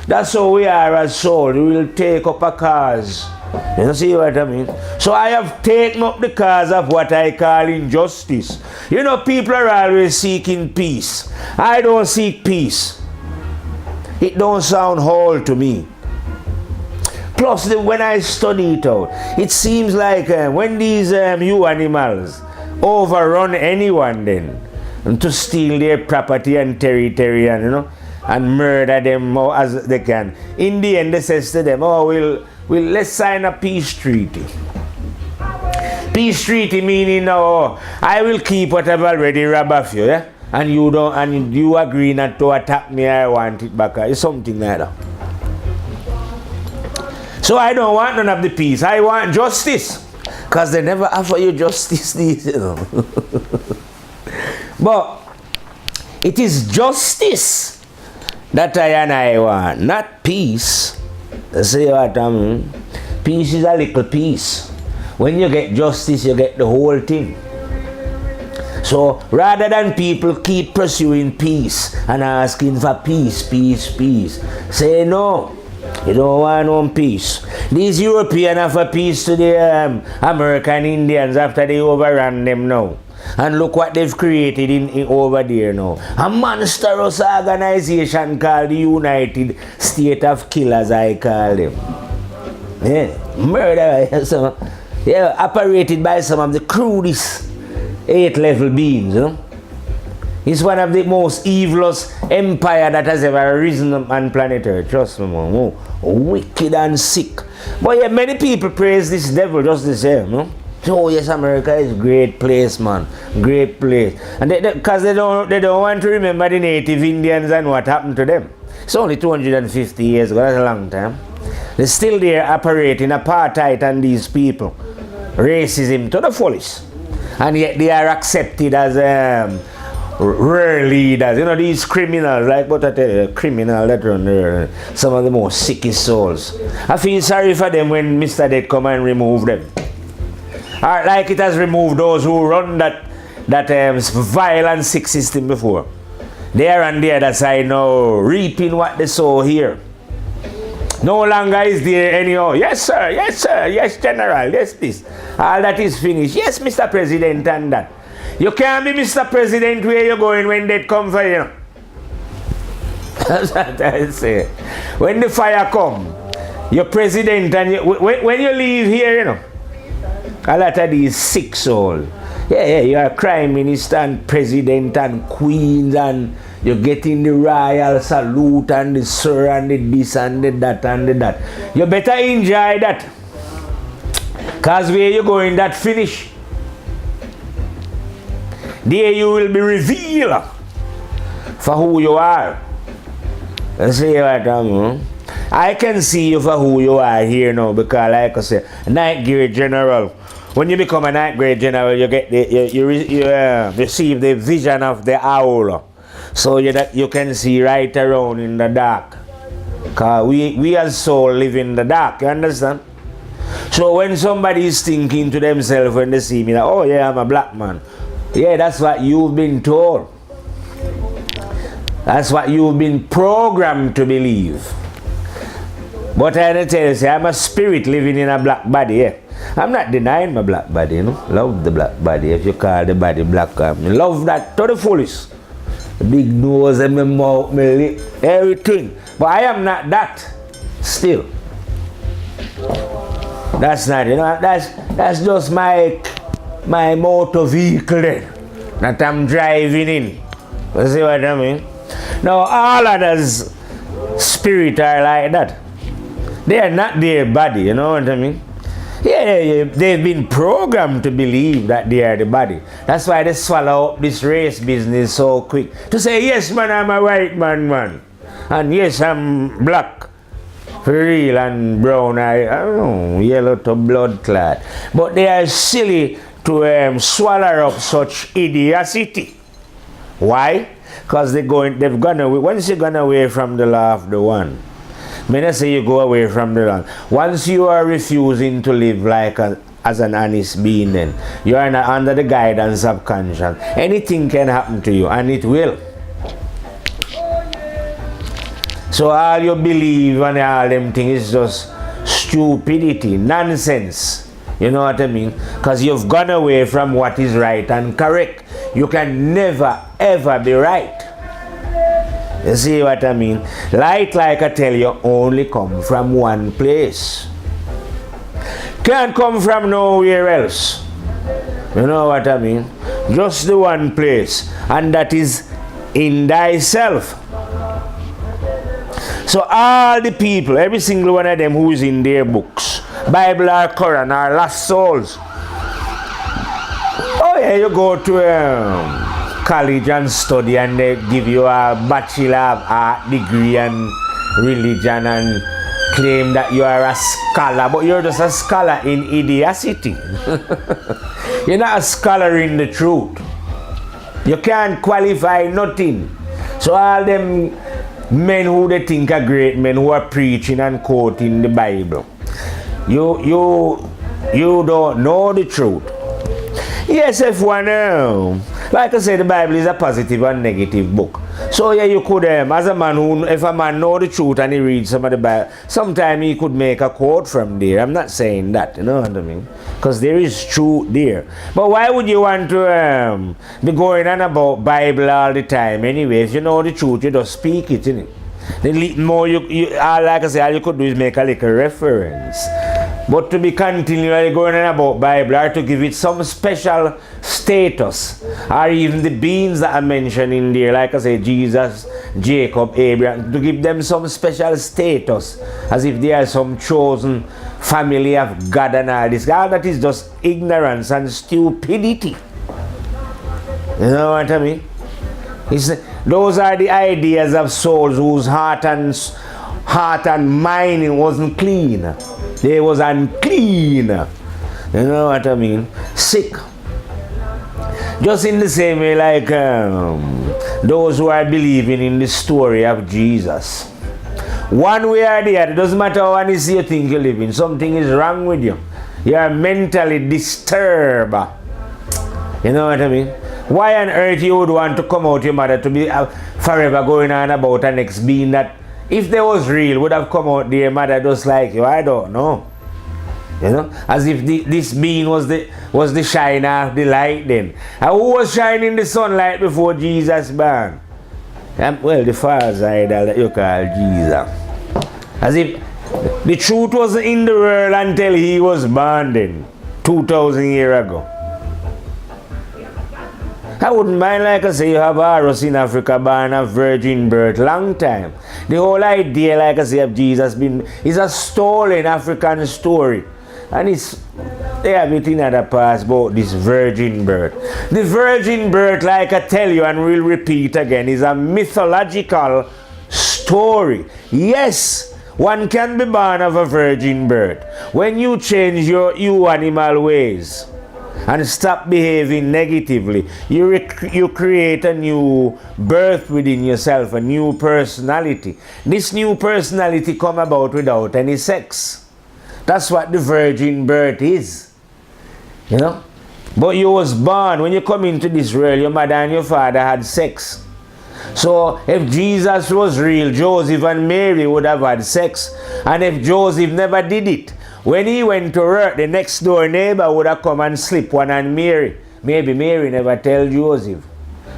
Speaker 1: That's how we are as souls. We will take up a cause. You see what I mean? So I have taken up the cause of what I call injustice. People are always seeking peace. I don't seek peace. It don't sound whole to me. Plus, when I study it out, it seems like when these you animals overrun anyone then, to steal their property and territory and murder them as they can. In the end, they says to them, let's sign a peace treaty. Peace treaty meaning I will keep what I've already robbed of you, yeah? And you agree not to attack me, I want it back. It's something like that. So I don't want none of the peace. I want justice. Because they never offer you justice these, But it is justice that I want, not peace. See what I mean? Peace is a little piece. When you get justice, you get the whole thing. So rather than people keep pursuing peace and asking for peace, say no. You don't want no peace. These Europeans offer peace to the American Indians after they overran them now. And look what they've created in over there now. A monstrous organization called the United States of Killers, I call them. Yeah, murder. Operated by some of the crudest 8-level beings, It's one of the most evilest empire that has ever arisen on planet Earth. Trust me, man. Wicked and sick. But yeah, many people praise this devil just the same, Oh yes, America is a great place, man. Great place. And because they don't want to remember the native Indians and what happened to them. It's only 250 years ago. That's a long time. They're still there operating apartheid on these people. Racism to the fullest. And yet they are accepted as rare leaders. These criminals, like what I tell you, criminal that run there, some of the most sickest souls. I feel sorry for them when Mr. Dead come and remove them. Or like it has removed those who run that violent sick system before. They are on the other side now, reaping what they sow here. No longer is there any, yes sir, yes general, yes this. All that is finished. Yes, Mr. President and that. You can't be Mr. President where you're going when they come for you. That's what I say. When the fire come, you're president and when you leave here, a lot of these sick souls. Yeah, you are prime minister and president and queens and you're getting the royal salute and the sir and the this and the that and the that. You better enjoy that. Because where you going, that finish. There you will be revealed for who you are. You see what I mean? I can see you for who you are here now, because like I say, ninth grade general. When you become a ninth grade general, you get you receive the vision of the owl. So you can see right around in the dark. Because we as soul live in the dark, you understand? So when somebody is thinking to themselves when they see me, like, oh yeah, I'm a black man. Yeah, that's what you've been told. That's what you've been programmed to believe. But I tell you, say, I'm a spirit living in a black body. Yeah. I'm not denying my black body, you know. Love the black body. If you call the body black, I love that to the fullest. The big nose and my mouth, my lip, everything. But I am not that still. That's not, you know, that's just my motor vehicle then, that I'm driving in. You see what I mean? Now all others spirit are like that. They are not their body, you know what I mean? Yeah, they've been programmed to believe that they are the body. That's why they swallow up this race business so quick. To say, yes man, I'm a white man. And yes, I'm black. For real, and brown, I don't know, yellow to blood clot. But they are silly to swallow up such idiocy. Why? Because they've gone away. Once you've gone away from the law of the one, when I say you go away from the law, once you are refusing to live like as an honest being, then you are not under the guidance of conscience. Anything can happen to you, and it will. So all you believe and all them things is just stupidity, nonsense. You know what I mean? Because you've gone away from what is right and correct. You can never ever be right. You see what I mean? Light, like I tell you, only come from one place. Can't come from nowhere else. You know what I mean? Just the one place, and that is in thyself. So all the people, every single one of them who is in their books, Bible or Quran or lost souls. Oh yeah, you go to college and study, and they give you a Bachelor of Art degree and religion and claim that you are a scholar, but you're just a scholar in idiocy. You're not a scholar in the truth. You can't qualify nothing. So all them men who they think are great men, who are preaching and quoting the Bible, you don't know the truth. Yes, if one like I said, the Bible is a positive and negative book. So yeah, you could as a man who, if a man know the truth and he reads some of the Bible, sometimes he could make a quote from there. I'm not saying that, you know what I mean? Because there is truth there. But why would you want to be going on about Bible all the time anyway? If you know the truth, you just speak it, innit? The more like I say, all you could do is make a little reference. But to be continually going on about Bible, or to give it some special status, or even the beings that are mentioned in there, like I say, Jesus, Jacob, Abraham, to give them some special status, as if they are some chosen family of God and all this. All that is just ignorance and stupidity. You know what I mean? Those are the ideas of souls whose heart and mind wasn't clean. They was unclean. You know what I mean? Sick. Just in the same way like those who are believing in the story of Jesus. One way or the other, it doesn't matter how honest you think you're living, something is wrong with you. You are mentally disturbed. You know what I mean? Why on earth you would want to come out your mother to be forever going on about an next being that, if they was real, would have come out their mother just like you? I don't know. You know? As if this being was the shine of the light then. And who was shining the sunlight before Jesus born? Well, the false idol that you call Jesus. As if the truth wasn't in the world until he was born then, 2,000 years ago. I wouldn't mind, like I say, you have Horus in Africa born a virgin birth, long time. The whole idea, like I say, of Jesus is a stolen African story. And it's They have it in other parts about this virgin birth. The virgin birth, like I tell you and we'll repeat again, is a mythological story. Yes, one can be born of a virgin birth. When you change your animal ways and stop behaving negatively, you create a new birth within yourself, a new personality. This new personality come about without any sex. That's what the virgin birth is. You know? But you was born, when you come into this world, your mother and your father had sex. So if Jesus was real, Joseph and Mary would have had sex. And if Joseph never did it, when he went to work, the next door neighbor would have come and slip one on Mary. Maybe Mary never tell Joseph.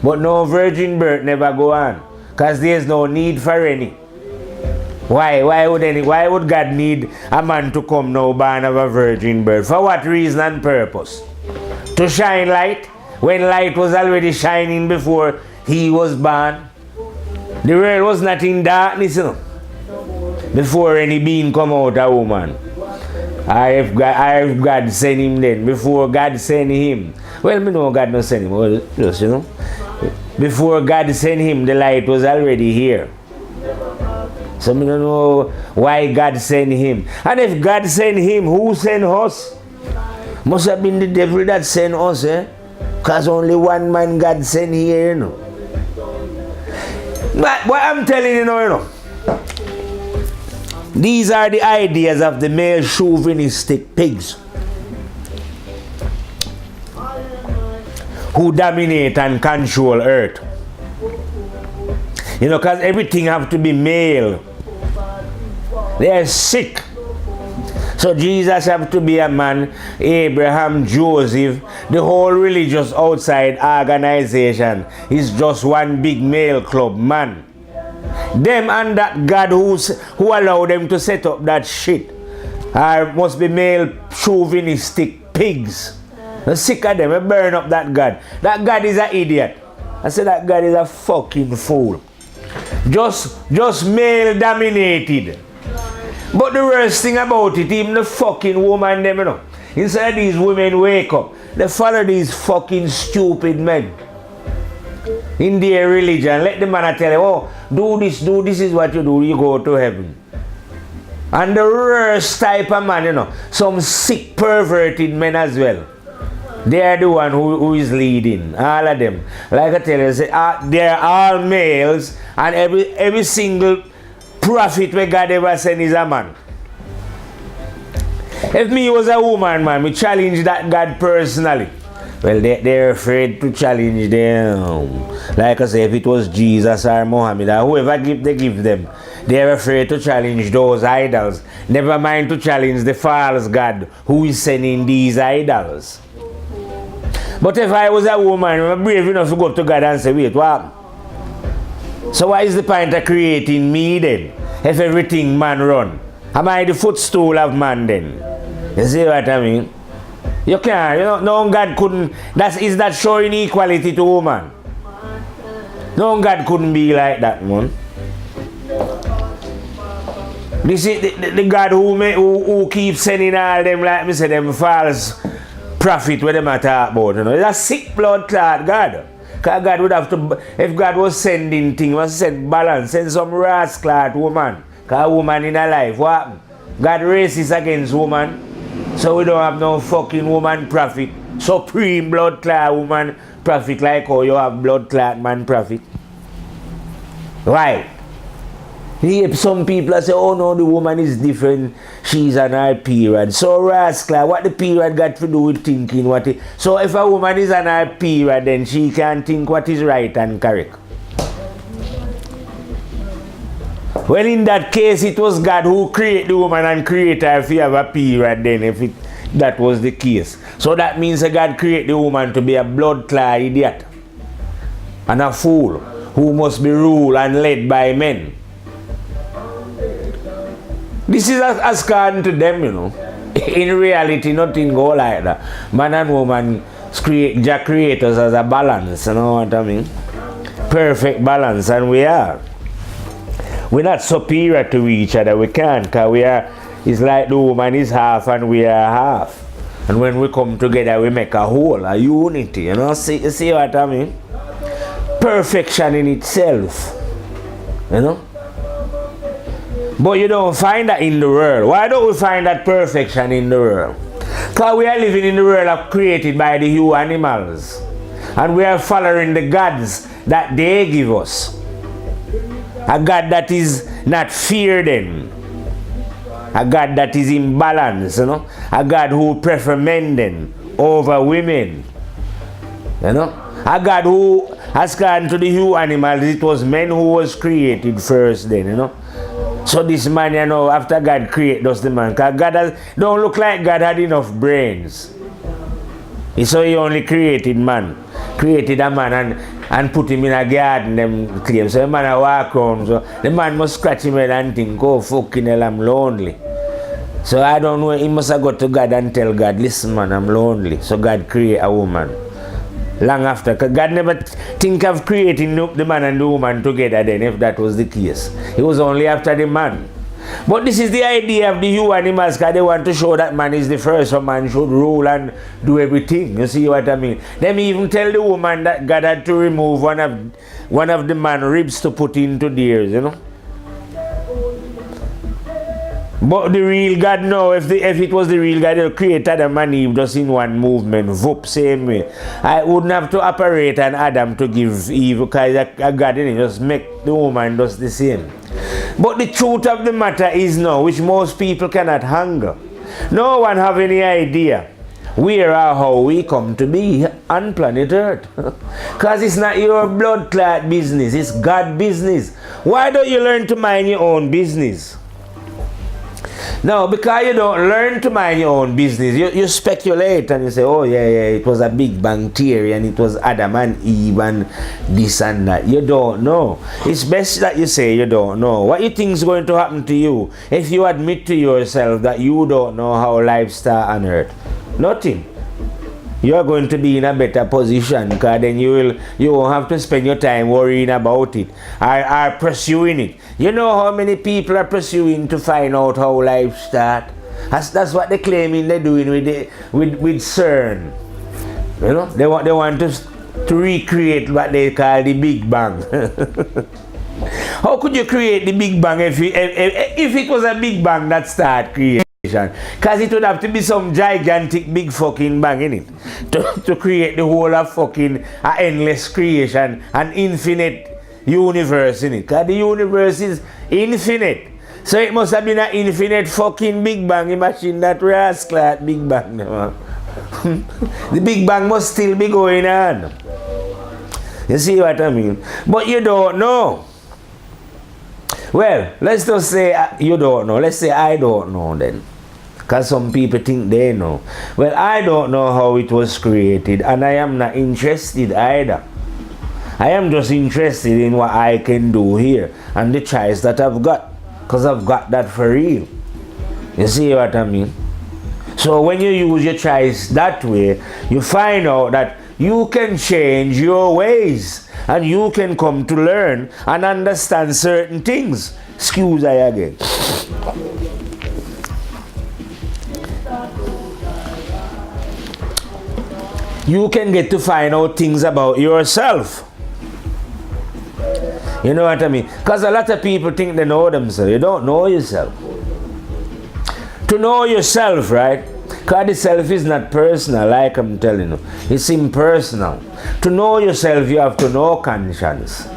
Speaker 1: But no virgin birth never go on. Because there's no need for any. Why would God need a man to come now born of a virgin birth? For what reason and purpose? To shine light? When light was already shining before he was born. The world was not in darkness, you know, before any being come out a woman. If God sent him then, before God sent him. Well, me know God not sent him, well, just, you know. Before God sent him, the light was already here. So I don't know why God sent him. And if God sent him, who sent us? Must have been the devil that sent us, eh? Because only one man God sent here, you know. But what I'm telling you now, you know, these are the ideas of the male chauvinistic pigs who dominate and control earth. You know, because everything have to be male. They are sick. So Jesus have to be a man, Abraham, Joseph, the whole religious outside organization is just one big male club, man. Them and that God who allowed them to set up that shit must be male chauvinistic pigs. I'm sick of them. I burn up that God. That God is an idiot. I say that God is a fucking fool. Just male dominated. But the worst thing about it, even the fucking woman them, you know, instead these women wake up, they follow these fucking stupid men in their religion. Let the man tell them, oh, do this is what you do, you go to heaven. And the worst type of man, you know, some sick perverted men as well. They are the one who is leading, all of them. Like I tell you, they are all males, and every single prophet where God ever sent is a man. If me was a woman, man, we challenge that God personally. Well, they're afraid to challenge them. Like I say, if it was Jesus or Muhammad or whoever they give them, they're afraid to challenge those idols. Never mind to challenge the false God who is sending these idols. But if I was a woman, I'm brave enough to go up to God and say, wait, what? So what is the point of creating me then? If everything man run? Am I the footstool of man then? You see what I mean? You can't, you know, no God couldn't, is that showing equality to woman? No God couldn't be like that, man. This is the God who keeps sending all them, like me say, them false prophet where them talk about, you know. It's a sick blood clot God. Because God would have to, if God was sending things, was send balance, send some rascal woman. Because woman in her life, what happened? God racist against woman. So we don't have no fucking woman prophet. Supreme blood clot woman prophet like how you have blood clot man prophet. Why? Some people say, oh no, the woman is different. She's on her period. So rascal, what the period got to do with thinking what it... So if a woman is on her period, then she can think what is right and correct. Well, in that case, it was God who created the woman and created her if you have a period then, if that was the case. So that means that God created the woman to be a blood clot idiot and a fool who must be ruled and led by men. This is as according to them, you know. In reality, nothing go like that. Man and woman create us as a balance, you know what I mean? Perfect balance, and we are. We're not superior to each other, we can't, because we are, it's like the woman is half and we are half. And when we come together, we make a whole, a unity. You know, see what I mean? Perfection in itself. You know? But you don't find that in the world. Why don't we find that perfection in the world? Because we are living in the world created by the human animals. And we are following the gods that they give us. A God that is not feared in. A God that is in balance, you know. A God who prefer men then over women. You know. A God who, as according to the human animals, it was men who was created first then, you know. So this man, you know, after God created us the man, because God don't look like God had enough brains. So he only created man. Created a man and put him in a garden, them claim. So the man a walk around, so the man must scratch him head and think, oh fucking hell, I'm lonely. So I don't know, he must have got to God and tell God, listen man, I'm lonely. So God create a woman. Long after, because God never think of creating the man and the woman together then, if that was the case. It was only after the man. But this is the idea of the human animals, because they want to show that man is the first, so man should rule and do everything. You see what I mean? Them even tell the woman that God had to remove one of the man's ribs to put into theirs, you know. But the real God, no, if it was the real God, he'll create Adam and Eve just in one movement, whoop, same way. I wouldn't have to operate an Adam to give Eve, because a God didn't just make the woman just the same. But the truth of the matter is now, which most people cannot handle. No one have any idea where or how we come to be on planet Earth. Because it's not your blood clot business, it's God business. Why don't you learn to mind your own business? No, because you don't learn to mind your own business. You speculate and you say, oh yeah, it was a Big Bang theory and it was Adam and Eve and this and that. You don't know. It's best that you say you don't know. What you think is going to happen to you if you admit to yourself that you don't know how life starts on earth? Nothing. You are going to be in a better position, because then you won't have to spend your time worrying about it or pursuing it. You know how many people are pursuing to find out how life starts? That's what they're claiming they're doing with CERN. You know, they want to recreate what they call the Big Bang. How could you create the Big Bang if it was a Big Bang that started creation? Because it would have to be some gigantic big fucking bang in it to create the whole of fucking endless creation, an infinite universe in it. Because the universe is infinite. So it must have been an infinite fucking Big Bang. Imagine that rascal Big Bang. The Big Bang must still be going on. You see what I mean? But you don't know. Well, let's just say you don't know. Let's say I don't know then. Because some people think they know. Well, I don't know how it was created, and I am not interested either. I am just interested in what I can do here and the choice that I've got, because I've got that for real. You see what I mean? So when you use your choice that way, you find out that you can change your ways and you can come to learn and understand certain things. Excuse I again. You can get to find out things about yourself. You know what I mean? Because a lot of people think they know themselves. You don't know yourself. To know yourself, right? Because the self is not personal, like I'm telling you. It's impersonal. To know yourself, you have to know conscience.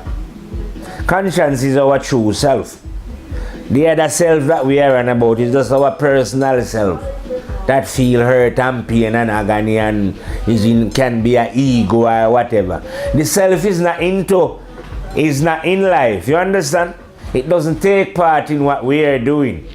Speaker 1: Conscience is our true self. The other self that we are on about is just our personal self that feel hurt and pain and agony and can be an ego or whatever. The self is not in life. You understand? It doesn't take part in what we are doing.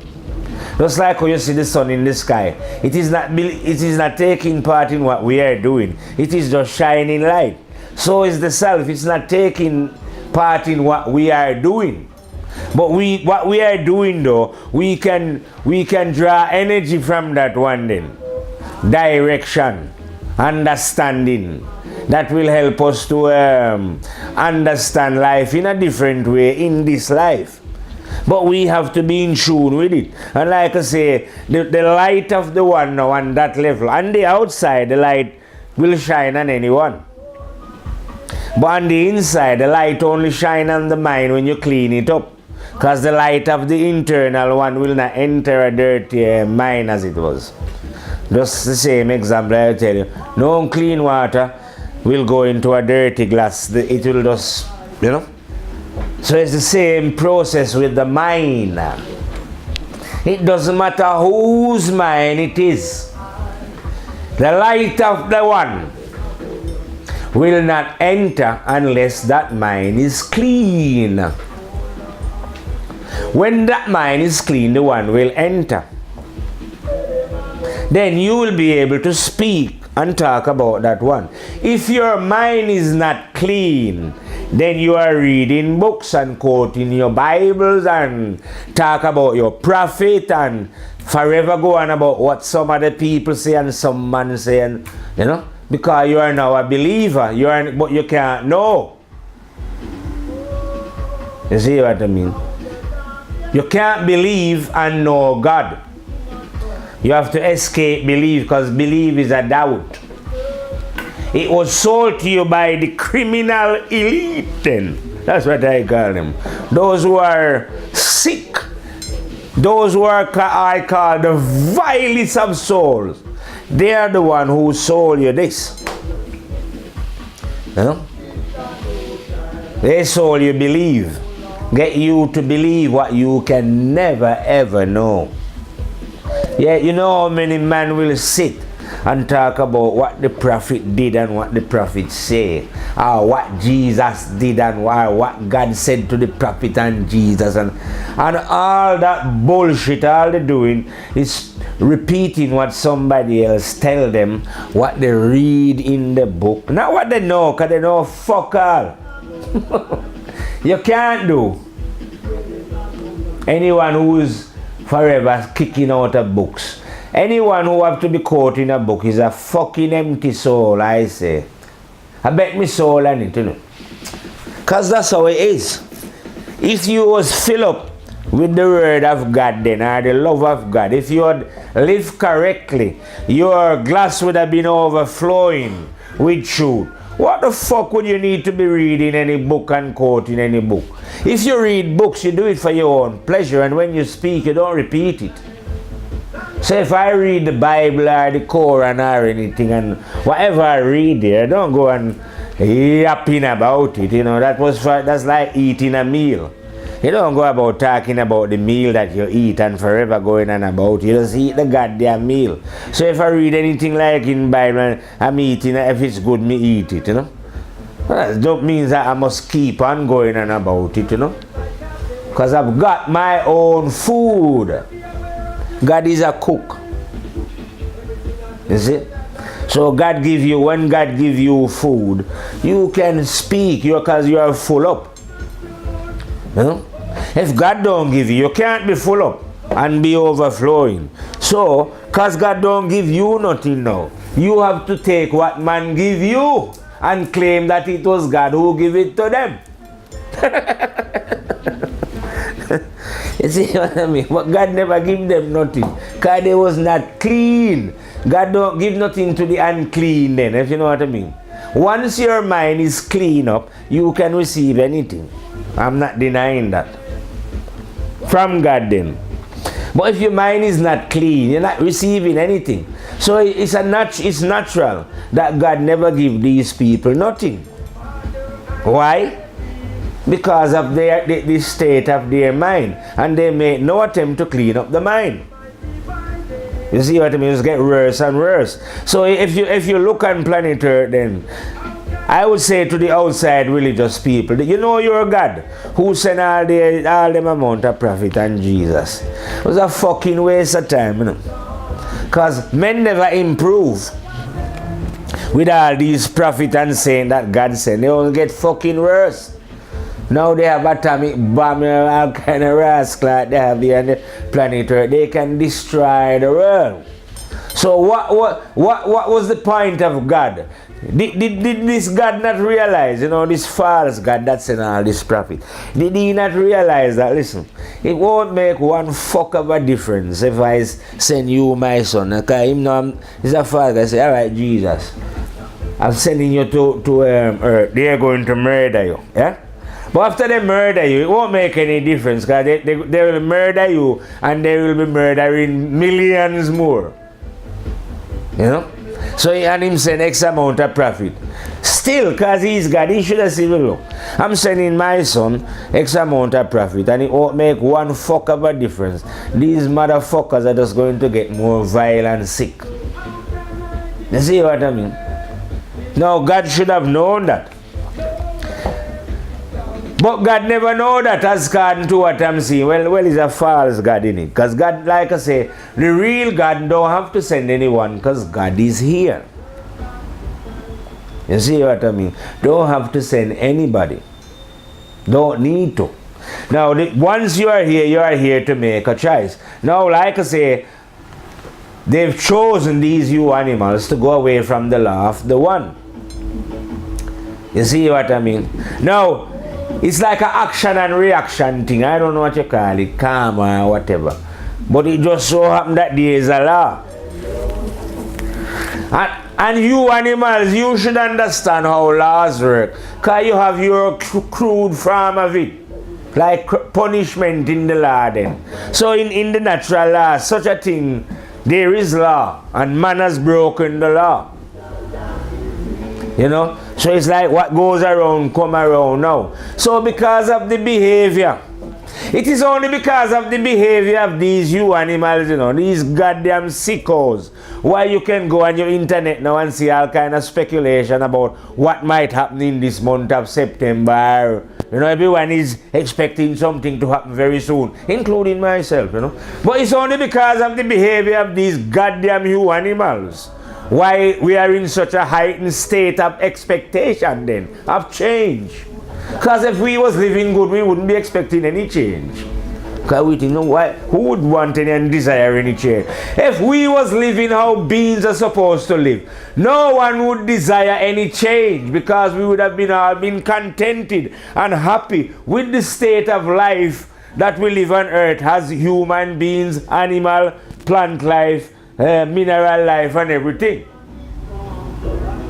Speaker 1: Just like when you see the sun in the sky, it is not taking part in what we are doing. It is just shining light. So is the self. It's not taking part in what we are doing. But what we are doing though, we can draw energy from that one then. Direction, understanding. That will help us to understand life in a different way in this life. But we have to be in tune with it. And like I say, the light of the one now on that level, on the outside, the light will shine on anyone. But on the inside, the light only shine on the mind when you clean it up. Because the light of the internal one will not enter a dirty mind as it was. Just the same example I tell you. No clean water will go into a dirty glass. It will just, you know. So it's the same process with the mind. It doesn't matter whose mind it is. The light of the one will not enter unless that mind is clean. When that mind is clean, the one will enter. Then you will be able to speak and talk about that one. If your mind is not clean, then you are reading books and quoting your Bibles and talk about your prophet and forever go on about what some other people say and some man say, and you know, because you are now a believer, but you can't know. You see what I mean? You can't believe and know God. You have to escape belief, because belief is a doubt. It was sold to you by the criminal elite then. That's what I call them. Those who are sick. Those who are, I call the vilest of souls. They are the one who sold you this. You know? They sold you believe. Get you to believe what you can never ever know. Yeah, you know how many men will sit and talk about what the prophet did and what the prophet say, or what Jesus did and what God said to the prophet and Jesus, and all that bullshit. All they're doing is repeating what somebody else tell them, what they read in the book, not what they know, because they know fuck all. You can't do. Anyone who's forever kicking out of books, anyone who have to be quoting a book is a fucking empty soul, I say. I bet me soul on it, you know. Because that's how it is. If you was filled up with the word of God then, or the love of God, if you had lived correctly, your glass would have been overflowing with truth. What the fuck would you need to be reading any book and quoting any book? If you read books, you do it for your own pleasure, and when you speak, you don't repeat it. So if I read the Bible or the Quran or anything, and whatever I read there, don't go and yapping about it, you know. That's like eating a meal. You don't go about talking about the meal that you eat and forever going on about. You just eat the goddamn meal. So if I read anything like in Bible, I'm eating it, if it's good, me eat it, you know. Well, that don't mean that I must keep on going on about it, you know. Because I've got my own food. God is a cook. You see? So when God give you food, you can speak because you are full up. You know? If God don't give you, you can't be full up and be overflowing. So, because God don't give you nothing now, you have to take what man give you and claim that it was God who give it to them. You see what I mean? But God never give them nothing, because they was not clean. God don't give nothing to the unclean then, if you know what I mean. Once your mind is clean up, you can receive anything. I'm not denying that. From God then. But if your mind is not clean, you're not receiving anything. So it's natural that God never give these people nothing. Why? Because of the state of their mind, and they make no attempt to clean up the mind. You see what I mean? It's get worse and worse. So if you look on planet Earth, then I would say to the outside religious people, you know you're God who sent all them amount of prophet and Jesus. It was a fucking waste of time, you know. Because men never improve with all these prophets and saying that God sent. They only get fucking worse. Now they have atomic bomb and all kind of rascal like they have here on the planet Earth. They can destroy the world. So what was the point of God? Did this God not realize, you know, this false God that sent all this prophet? Did he not realize that, listen, it won't make one fuck of a difference if I send you my son. Because him now, he's a father. I say, all right, Jesus, I'm sending you to earth. They are going to murder you. Yeah? But after they murder you, it won't make any difference because they will murder you and they will be murdering millions more. You know? So and him send X amount of profit. Still, because he's God, he should have said, look, I'm sending my son X amount of profit and it won't make one fuck of a difference. These motherfuckers are just going to get more vile and sick. You see what I mean? Now, God should have known that. But God never know that as according to what I'm seeing. Well, it's a false God in it. Because God, like I say, the real God don't have to send anyone because God is here. You see what I mean? Don't have to send anybody. Don't need to. Now, once you are here to make a choice. Now, like I say, they've chosen these you animals to go away from the law of the one. You see what I mean? Now, it's like an action and reaction thing. I don't know what you call it, karma or whatever. But it just so happened that there is a law. And you animals, you should understand how laws work. Because you have your crude form of it. Like punishment in the law then. So in the natural law, such a thing, there is law. And man has broken the law. You know? So it's like what goes around, come around now. So because of the behavior, it is only because of the behavior of these you animals, you know, these goddamn sickos, why you can go on your internet now and see all kind of speculation about what might happen in this month of September. You know, everyone is expecting something to happen very soon, including myself, you know. But it's only because of the behavior of these goddamn you animals. Why we are in such a heightened state of expectation then, of change. Because if we was living good, we wouldn't be expecting any change. Because we think, no, why? Who would want any and desire any change? If we was living how beings are supposed to live, no one would desire any change because we would have been contented and happy with the state of life that we live on earth as human beings, animal, plant life, mineral life and everything.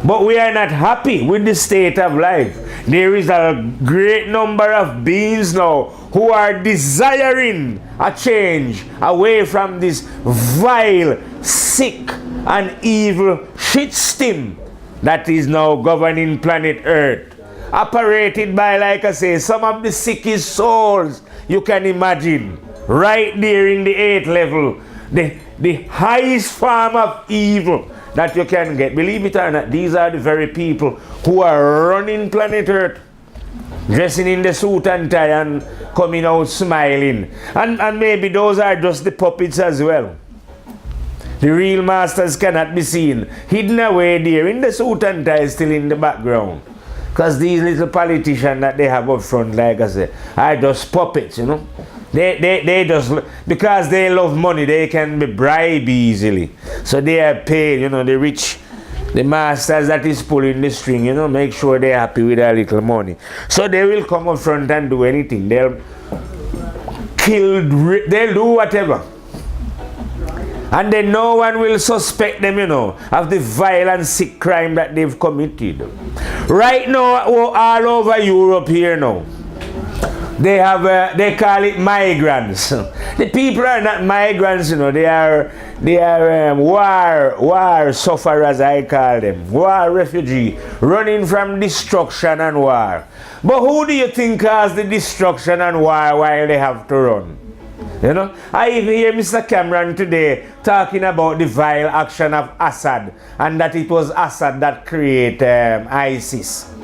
Speaker 1: But we are not happy with the state of life. There is a great number of beings now who are desiring a change away from this vile, sick and evil shit stem that is now governing planet Earth. Operated by, like I say, some of the sickest souls you can imagine. Right there in the 8th level. The highest form of evil that you can get. Believe it or not, these are the very people who are running planet Earth, dressing in the suit and tie and coming out smiling. And maybe those are just the puppets as well. The real masters cannot be seen, hidden away there in the suit and tie, still in the background. Because these little politicians that they have up front, like I said, are just puppets, you know. They just, because they love money, they can be bribed easily. So they are paid, you know, the rich, the masters that is pulling the string, you know, make sure they're happy with their little money. So they will come up front and do anything. They'll kill, they'll do whatever. And then no one will suspect them, you know, of the violent, sick crime that they've committed. Right now, all over Europe here now, they have, they call it migrants. The people are not migrants, you know. They are war sufferers, I call them. War refugee, running from destruction and war. But who do you think caused the destruction and war while they have to run? You know, I even hear Mr. Cameron today talking about the vile action of Assad and that it was Assad that created ISIS.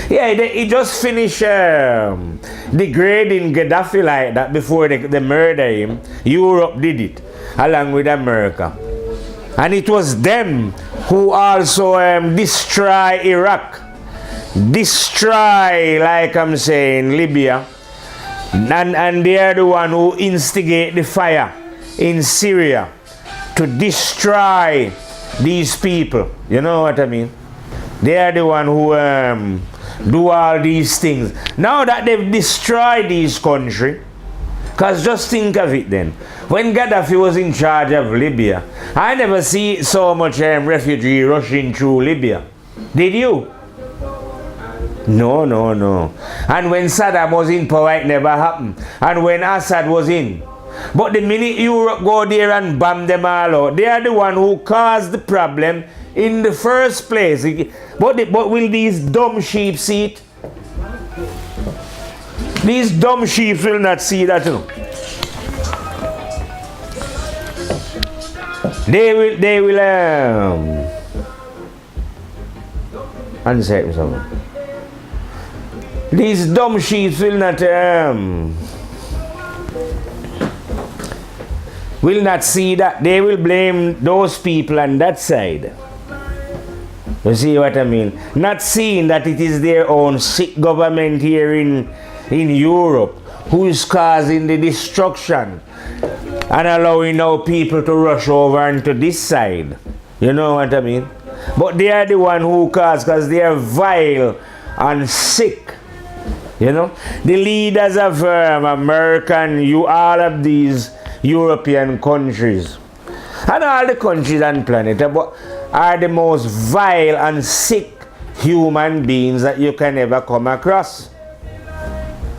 Speaker 1: Yeah, he just finished degrading Gaddafi like that before they murder him. Europe did it along with America. And it was them who also destroy Iraq, destroy, like I'm saying, Libya. And they are the one who instigate the fire in Syria to destroy these people. You know what I mean? They are the one who do all these things. Now that they've destroyed these countries Because just think of it then. When Gaddafi was in charge of Libya, I never see so much refugee rushing through Libya. Did you? No, no, no. And when Saddam was in power, it never happened. And when Assad was in. But the minute Europe go there and bomb them all out, they are the one who caused the problem in the first place. But will these dumb sheep see it? These dumb sheep will not see that. You know. They will answer something. These dumb sheep will not see that. They will blame those people on that side. You see what I mean? Not seeing that it is their own sick government here in Europe who is causing the destruction and allowing now people to rush over into this side. You know what I mean? But they are the one who cause, because they are vile and sick. You know? The leaders of American, all of these European countries and all the countries on the planet are the most vile and sick human beings that you can ever come across.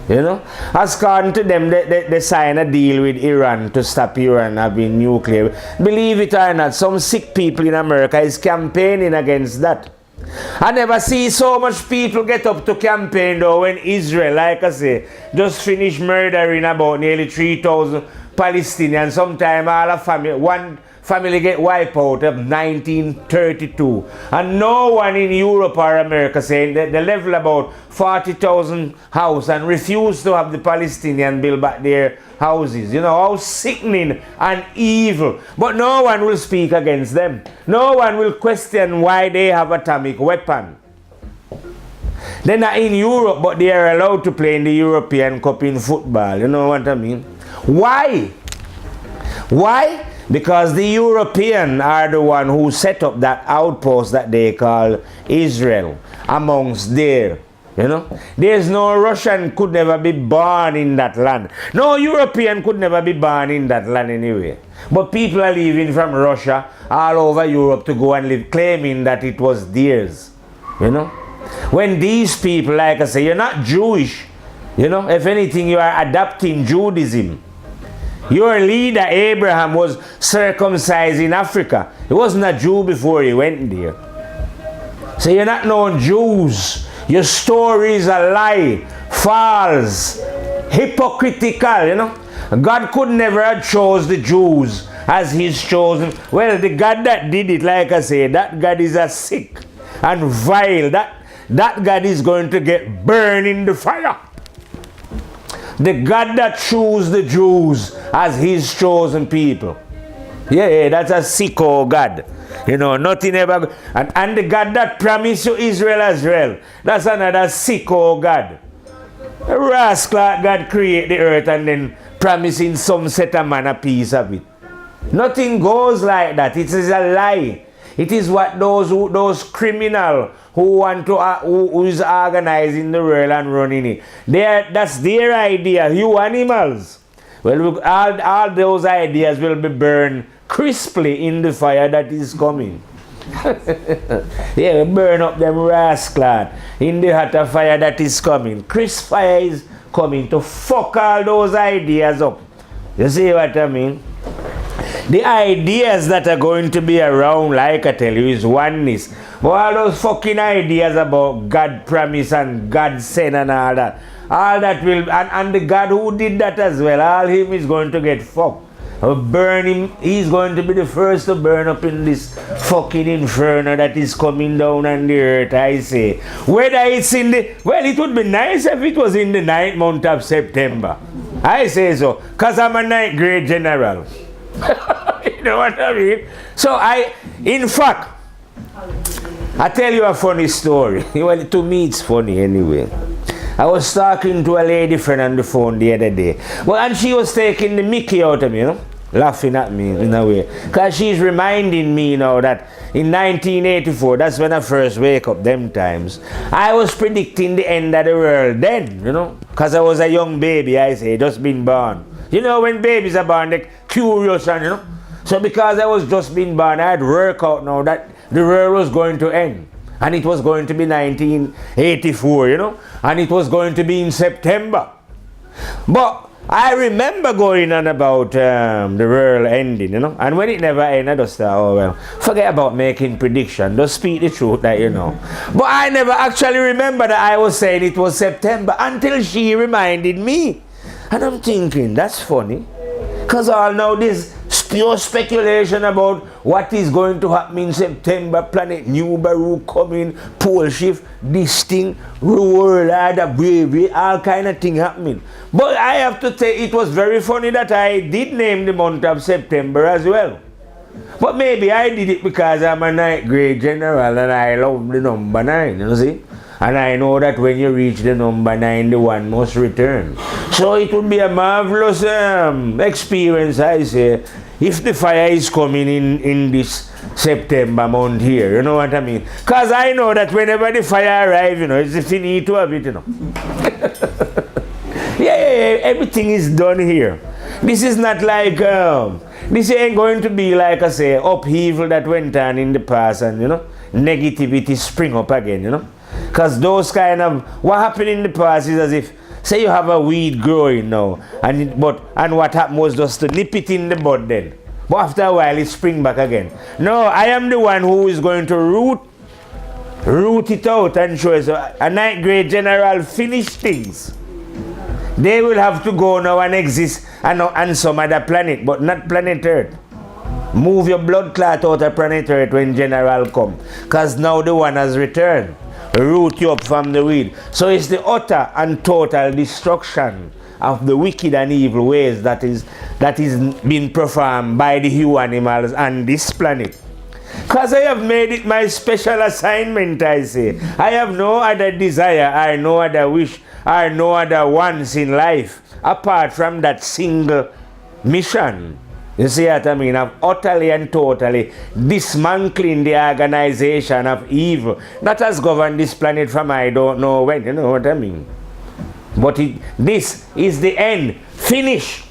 Speaker 1: You know, according to them, they sign a deal with Iran to stop Iran having nuclear. Believe it or not, some sick people in America is campaigning against that. I never see so much people get up to campaign though when Israel, like I say, just finished murdering about nearly 3,000 Palestinians. Sometime all a family, one family get wiped out of 1932. And no one in Europe or America saying that they level about 40,000 houses and refuse to have the Palestinians build back their houses. You know, how sickening and evil. But no one will speak against them. No one will question why they have atomic weapon. They're not in Europe, but they are allowed to play in the European Cup in football. You know what I mean? Why? Why? Because the Europeans are the one who set up that outpost that they call Israel amongst there. You know, there's no Russian could never be born in that land. No European could never be born in that land anyway. But people are leaving from Russia all over Europe to go and live, claiming that it was theirs. You know, when these people, like I say, you're not Jewish. You know, if anything, you are adopting Judaism. Your leader Abraham was circumcised in Africa. He wasn't a Jew before he went there. So you're not known Jews. Your story is a lie, false, hypocritical, you know. God could never have chose the Jews as he's chosen. Well, the God that did it, like I say, that God is a sick and vile. That God is going to get burned in the fire. The God that chose the Jews as his chosen people. Yeah, that's a sicko God. You know, nothing ever. And the God that promised you Israel as well. That's another sicko God. A rascal God create the earth and then promising some set of man a piece of it. Nothing goes like that. It is a lie. It is what those criminals who want to who is organizing the world and running it. That's their idea. You animals. Well, all those ideas will be burned crisply in the fire that is coming. Yeah, burn up them rascals in the hotter fire that is coming. Crisp fire is coming to fuck all those ideas up. You see what I mean? The ideas that are going to be around, like I tell you, is oneness. But all those fucking ideas about God promise and God send and all that will, and the God who did that as well, all him is going to get fucked. Burn him, he's going to be the first to burn up in this fucking inferno that is coming down on the earth, I say. Whether it's in the, well, it would be nice if it was in the 9th month of September. I say so, because I'm a 9th grade general. You know what I mean? So in fact, I tell you a funny story. Well, to me it's funny anyway. I was talking to a lady friend on the phone the other day. Well, and she was taking the mickey out of me, you know, laughing at me in a way. Because she's reminding me now that in 1984, that's when I first wake up them times, I was predicting the end of the world then, you know. Because I was a young baby, I say, just been born. You know, when babies are born, they're curious and, you know. So because I was just being born, I had work out now that the world was going to end. And it was going to be 1984, you know. And it was going to be in September. But I remember going on about the world ending, you know. And when it never ended, I just thought, oh well, forget about making prediction. Just speak the truth, that you know. But I never actually remember that I was saying it was September until she reminded me. And I'm thinking, that's funny. Because all now this pure speculation about what is going to happen in September, planet New Baru coming, pole shift, this thing, world, other baby, all kind of thing happening. But I have to say it was very funny that I did name the month of September as well. But maybe I did it because I'm a 9th grade general and I love the number 9, you see. And I know that when you reach the number 9, the one must return. So it would be a marvelous experience, I say, if the fire is coming in this September month here, you know what I mean? Because I know that whenever the fire arrives, you know, it's the finito of it, you know. Yeah, everything is done here. This is not like, this ain't going to be like, I say, upheaval that went on in the past and, you know, negativity spring up again, you know. Because those kind of, what happened in the past is as if, say you have a weed growing now, and what happened was just to nip it in the bud then. But after a while it spring back again. No, I am the one who is going to root it out and show us a 9th grade general finish things. They will have to go now and exist on some other planet, but not planet Earth. Move your blood clot out of planet Earth when general come. Because now the one has returned. Root you up from the weed. So it's the utter and total destruction of the wicked and evil ways that is being performed by the human animals on this planet. Because I have made it my special assignment, I say. I have no other desire, or no other wish, or no other wants in life, apart from that single mission. You see what I mean? Of utterly and totally dismantling the organization of evil that has governed this planet from I don't know when, you know what I mean? But this is the end. Finish.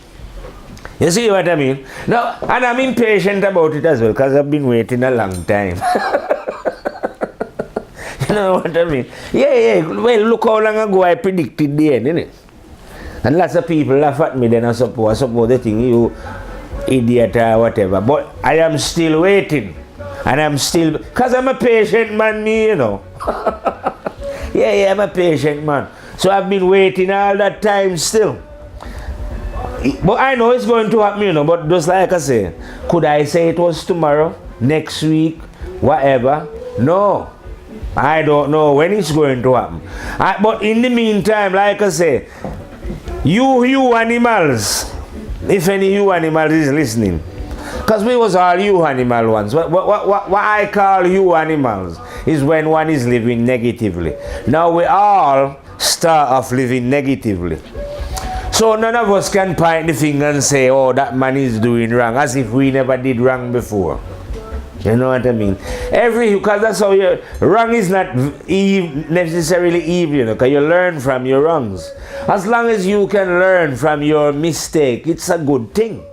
Speaker 1: You see what I mean? Now, and I'm impatient about it as well because I've been waiting a long time. You know what I mean? Yeah. Well, look how long ago I predicted the end, innit? And lots of people laugh at me then I suppose they think you idiot or whatever, but I am still waiting, and I'm still, because I'm a patient man, me, you know. yeah, I'm a patient man, so I've been waiting all that time still, but I know it's going to happen, you know. But just like I say, could I say it was tomorrow, next week, whatever? No, I don't know when it's going to happen. But in the meantime, like I say, you animals, if any you animals is listening, because we was all you animal ones. What I call you animals is when one is living negatively. Now we all start off living negatively. So none of us can point the finger and say, oh, that man is doing wrong, as if we never did wrong before. You know what I mean? Because that's how wrong is not necessarily evil, you know, because you learn from your wrongs. As long as you can learn from your mistake, it's a good thing.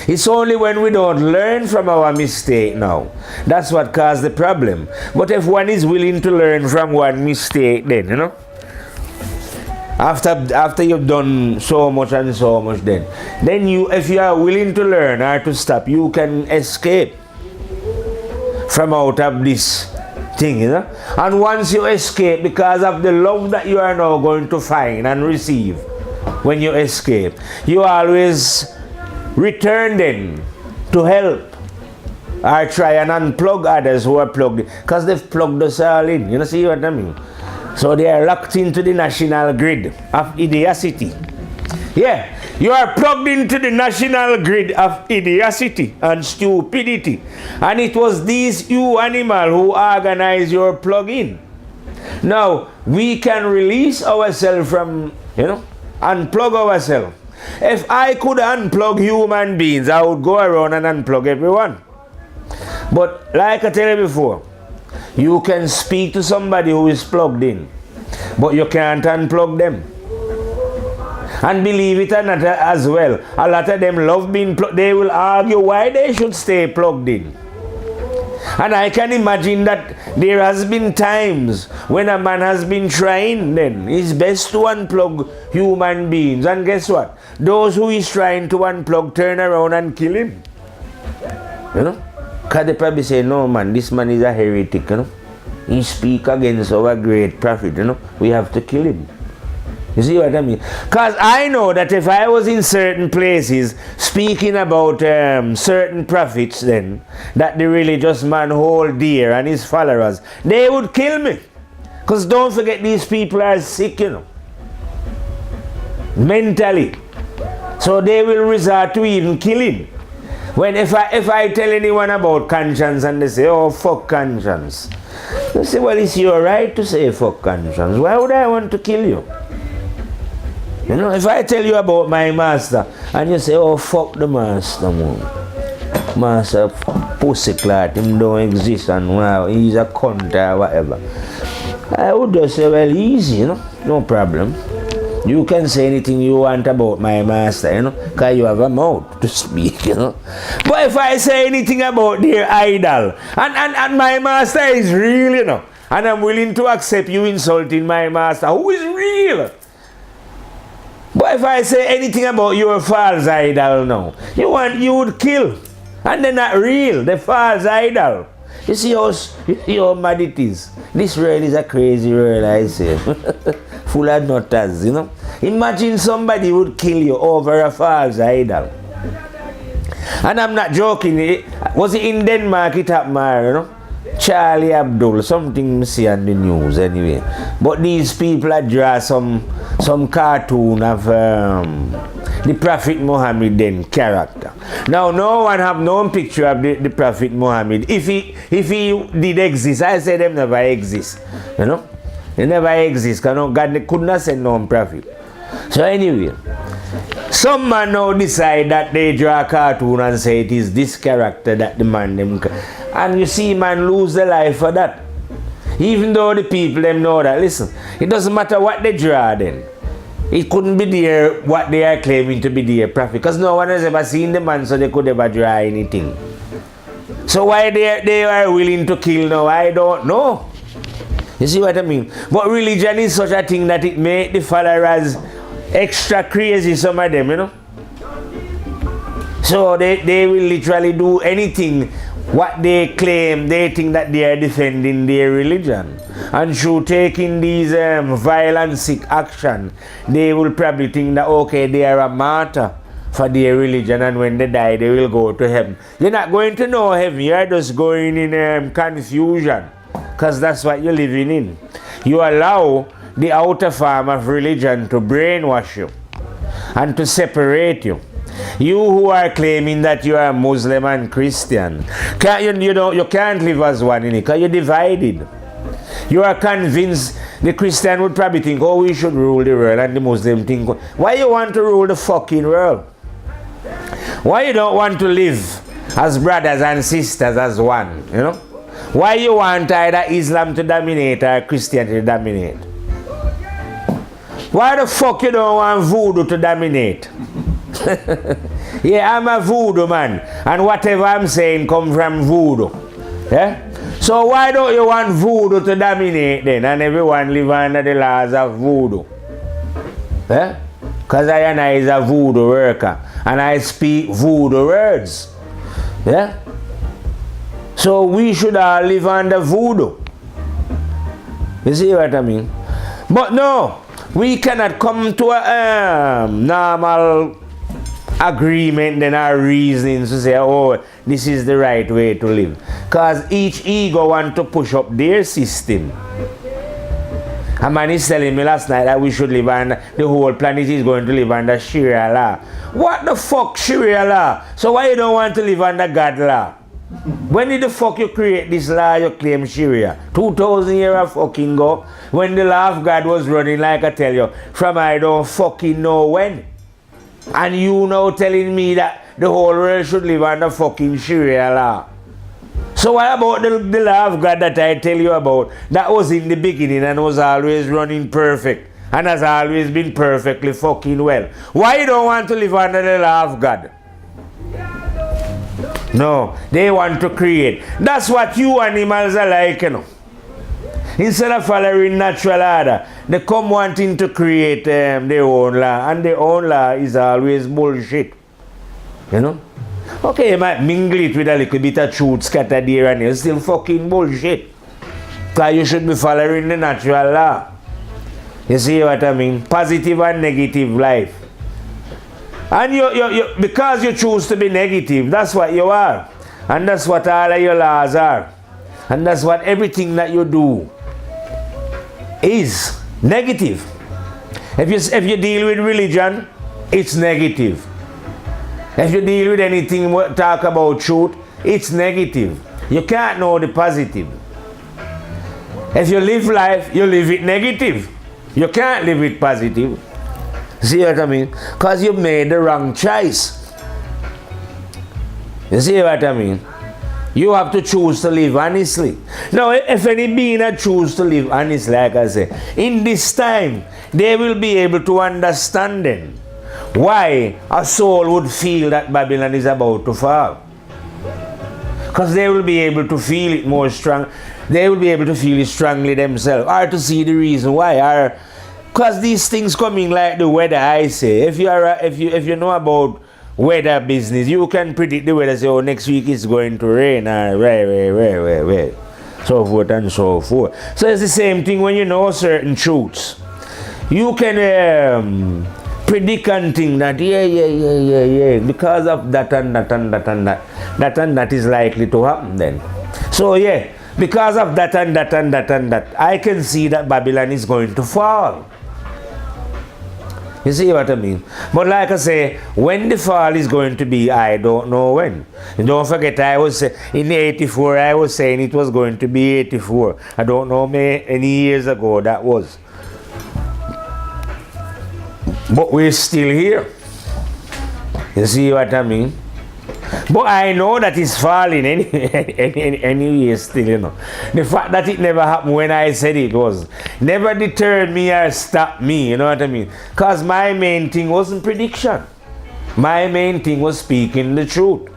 Speaker 1: It's only when we don't learn from our mistake now. That's what caused the problem. But if one is willing to learn from one mistake, then, you know, after you've done so much and so much, then you, if you are willing to learn or to stop, you can escape from out of this thing, you know. And once you escape, because of the love that you are now going to find and receive when you escape, you always return then to help or try and unplug others who are plugged, because they've plugged us all in. You know, see what I mean? So they are locked into the national grid of idiocy. Yeah, you are plugged into the national grid of idiocy and stupidity. And it was these you animal who organize your plug-in. Now, we can release ourselves from, you know, unplug ourselves. If I could unplug human beings, I would go around and unplug everyone. But like I tell you before, you can speak to somebody who is plugged in, but you can't unplug them. And believe it or not as well, a lot of them love being plugged. They will argue why they should stay plugged in. And I can imagine that there has been times when a man has been trying then. It's best to unplug human beings. And guess what? Those who is trying to unplug turn around and kill him. You know? Because they probably say, no man, this man is a heretic, you know. He speak against our great prophet, you know. We have to kill him. You see what I mean? Because I know that if I was in certain places speaking about certain prophets then, that the religious man hold dear and his followers, they would kill me. Because don't forget, these people are sick, you know. Mentally. So they will resort to even killing. When if I tell anyone about conscience and they say, oh, fuck conscience. They say, well, it's your right to say fuck conscience. Why would I want to kill you? You know, if I tell you about my master and you say, oh, fuck the master, man. Master, pussy clot, him don't exist and wow, he's a cunt or whatever. I would just say, well, easy, you know, no problem. You can say anything you want about my master, you know, because you have a mouth to speak, you know. But if I say anything about their idol, and my master is real, you know, and I'm willing to accept you insulting my master, who is real? But if I say anything about your false idol now, you would kill. And they're not real, they're false idol. You see how mad it is. This world is a crazy world, I say. Full of nutters, you know. Imagine somebody would kill you over a false idol. And I'm not joking. Was it in Denmark it happened, you know? Charlie Abdul, something I see on the news anyway. But these people draw some cartoon of the Prophet Muhammad then character. Now no one have no picture of the Prophet Muhammad. If he did exist, I say them never exist. You know? They never exist because God could not send no prophet. So anyway, some man now decide that they draw a cartoon and say it is this character that the man them. And you see man lose their life for that. Even though the people them know that, listen, it doesn't matter what they draw then. It couldn't be there what they are claiming to be their prophet. Because no one has ever seen the man so they could never draw anything. So why they are willing to kill now, I don't know. You see what I mean? But religion is such a thing that it make the followers extra crazy, some of them, you know. So they will literally do anything what they claim, they think that they are defending their religion. And through taking these violent sick action, they will probably think that, okay, they are a martyr for their religion, and when they die, they will go to heaven. You're not going to know heaven, you're just going in confusion, because that's what you're living in. You allow the outer form of religion to brainwash you and to separate you. You who are claiming that you are Muslim and Christian, you can't live as one in it because you're divided. You are convinced the Christian would probably think, oh, we should rule the world, and the Muslim think, why you want to rule the fucking world? Why you don't want to live as brothers and sisters as one, you know? Why you want either Islam to dominate or Christianity to dominate? Why the fuck you don't want voodoo to dominate? Yeah, I'm a voodoo man, and whatever I'm saying come from voodoo. Yeah? So why don't you want voodoo to dominate then, and everyone live under the laws of voodoo? Yeah? Because I is a voodoo worker, and I speak voodoo words. Yeah? So we should all live under voodoo. You see what I mean? But no, we cannot come to a normal agreement then our reasons to say, oh, this is the right way to live. Because each ego want to push up their system. A man is telling me last night that we should live under, the whole planet is going to live under Sharia law. What the fuck Sharia law? So why you don't want to live under God law? When did the fuck you create this law you claim Sharia? 2,000 years of fucking go. When the law of God was running, like I tell you, from I don't fucking know when. And you now telling me that the whole world should live under fucking Sharia law. So what about the law of God that I tell you about? That was in the beginning and was always running perfect. and has always been perfectly fucking well. Why you don't want to live under the law of God? No, they want to create. That's what you animals are like, you know. Instead of following natural order, they come wanting to create their own law, and their own law is always bullshit. You know? Okay, you might mingle it with a little bit of truth scattered here and there, still fucking bullshit. Because you should be following the natural law. You see what I mean? Positive and negative life. And you because you choose to be negative, that's what you are. And that's what all of your laws are. And that's what everything that you do is negative. If you deal with religion, it's negative. If you deal with anything, talk about truth, it's negative. You can't know the positive. If you live life, you live it negative. You can't live it positive. See what I mean? Because you made the wrong choice. You see what I mean? You have to choose to live honestly. Now, if any being choose to live honestly, like I say, in this time, they will be able to understand then why a soul would feel that Babylon is about to fall. Because they will be able to feel it more strong. They will be able to feel it strongly themselves, or to see the reason why, or because these things coming like the weather. I say, if you know about weather business, you can predict the weather. Say, oh, next week it's going to rain, or right, so forth and so forth. So it's the same thing when you know certain truths. You can predict and think that yeah, because of that and that is likely to happen then. So yeah, because of that and that, I can see that Babylon is going to fall. You see what I mean? But like I say, when the fall is going to be, I don't know when. And don't forget, I was in 84, I was saying it was going to be 84. I don't know any years ago that was. But we're still here. You see what I mean? But I know that it's falling anyway still, you know. The fact that it never happened when I said it was never deterred me or stopped me, you know what I mean? Because my main thing wasn't prediction. My main thing was speaking the truth.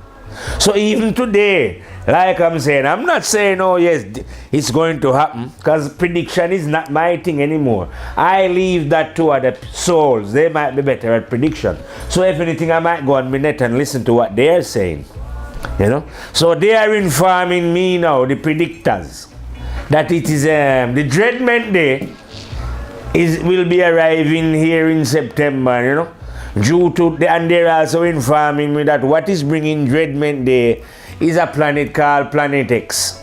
Speaker 1: So even today, like I'm saying, I'm not saying, oh yes, it's going to happen, because prediction is not my thing anymore. I leave that to other souls. They might be better at prediction. So if anything, I might go on my net and listen to what they're saying. You know? So they are informing me now, the predictors, that it is the Dreadment Day will be arriving here in September, you know. And they're also informing me that what is bringing Dreadment Day is a planet called Planet X.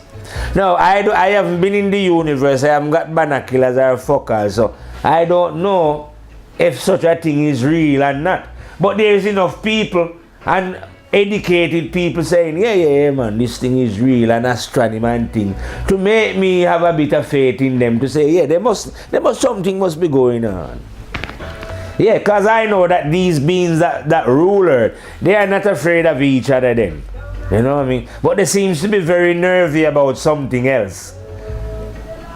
Speaker 1: Now, I haven't been in the universe, I haven't got binoculars or focals, so I don't know if such a thing is real or not. But there is enough people and educated people saying, yeah, man, this thing is real, and astronomy and thing, to make me have a bit of faith in them, to say, yeah, something must be going on. Yeah, because I know that these beings that rule Earth, they are not afraid of each other then. You know what I mean? But they seem to be very nervy about something else.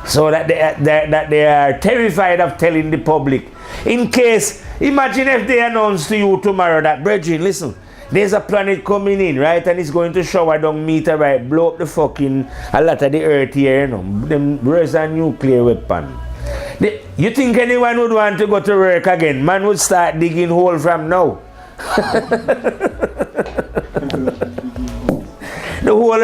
Speaker 1: So that they are terrified of telling the public. In case, imagine if they announce to you tomorrow that, brethren, listen, there's a planet coming in, right? And it's going to shower down meteorite, blow up the fucking, a lot of the Earth here, you know. Them raise a nuclear weapon. You think anyone would want to go to work again? Man would start digging hole from now. The whole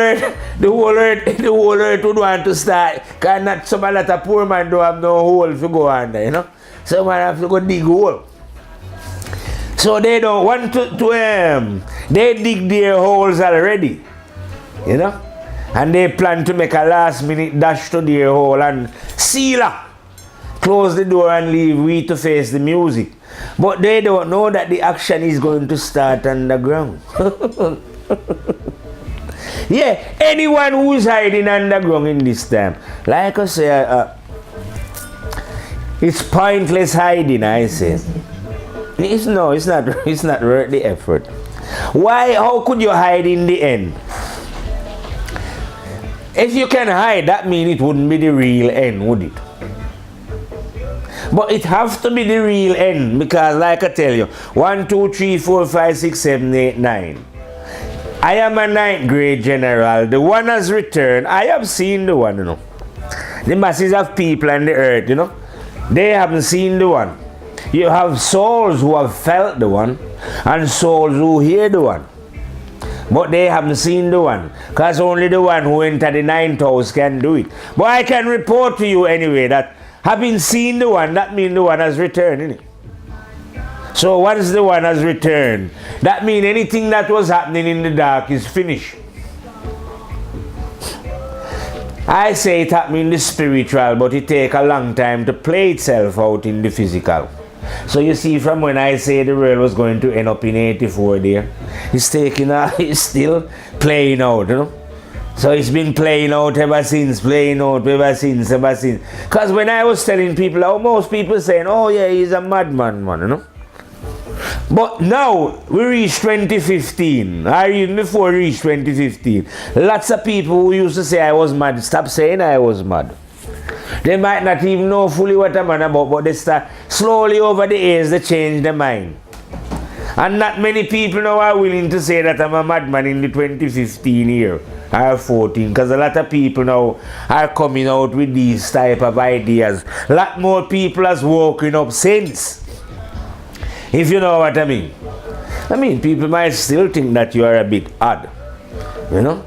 Speaker 1: earth would want to start. Because not some a lot of poor man don't have no hole to go under, you know. So man have to go dig hole. So they don't want to they dig their holes already, you know. And they plan to make a last minute dash to their hole and seal up. Close the door and leave we to face the music. But they don't know that the action is going to start underground. Yeah, anyone who is hiding underground in this time, like I say, it's pointless hiding, I say. It's not worth the effort. Why? How could you hide in the end? If you can hide, that means it wouldn't be the real end, would it? But it have to be the real end, because like I tell you, 1, 2, 3, 4, 5, 6, 7, 8, 9. I am a 9th grade general. The one has returned. I have seen the one, you know. The masses of people on the earth, you know, they haven't seen the one. You have souls who have felt the one, and souls who hear the one. But they haven't seen the one, because only the one who entered the 9th house can do it. But I can report to you anyway that having seen the one, that means the one has returned, innit? So once the one has returned, that means anything that was happening in the dark is finished. I say it happened in the spiritual, but it take a long time to play itself out in the physical. So you see, from when I say the world was going to end up in 84 there, it's still playing out, you know. So it's been playing out ever since. Because when I was telling people, most people saying, oh yeah, he's a madman, man, you know. But now we reach 2015, or even before we reach 2015, lots of people who used to say I was mad, stop saying I was mad. They might not even know fully what I'm on about, but they start slowly over the years they change their mind. And not many people now are willing to say that I'm a madman in the 2015 year or 14, because a lot of people now are coming out with these type of ideas. A lot more people has woken up since. If you know what I mean. I mean, people might still think that you are a bit odd, you know,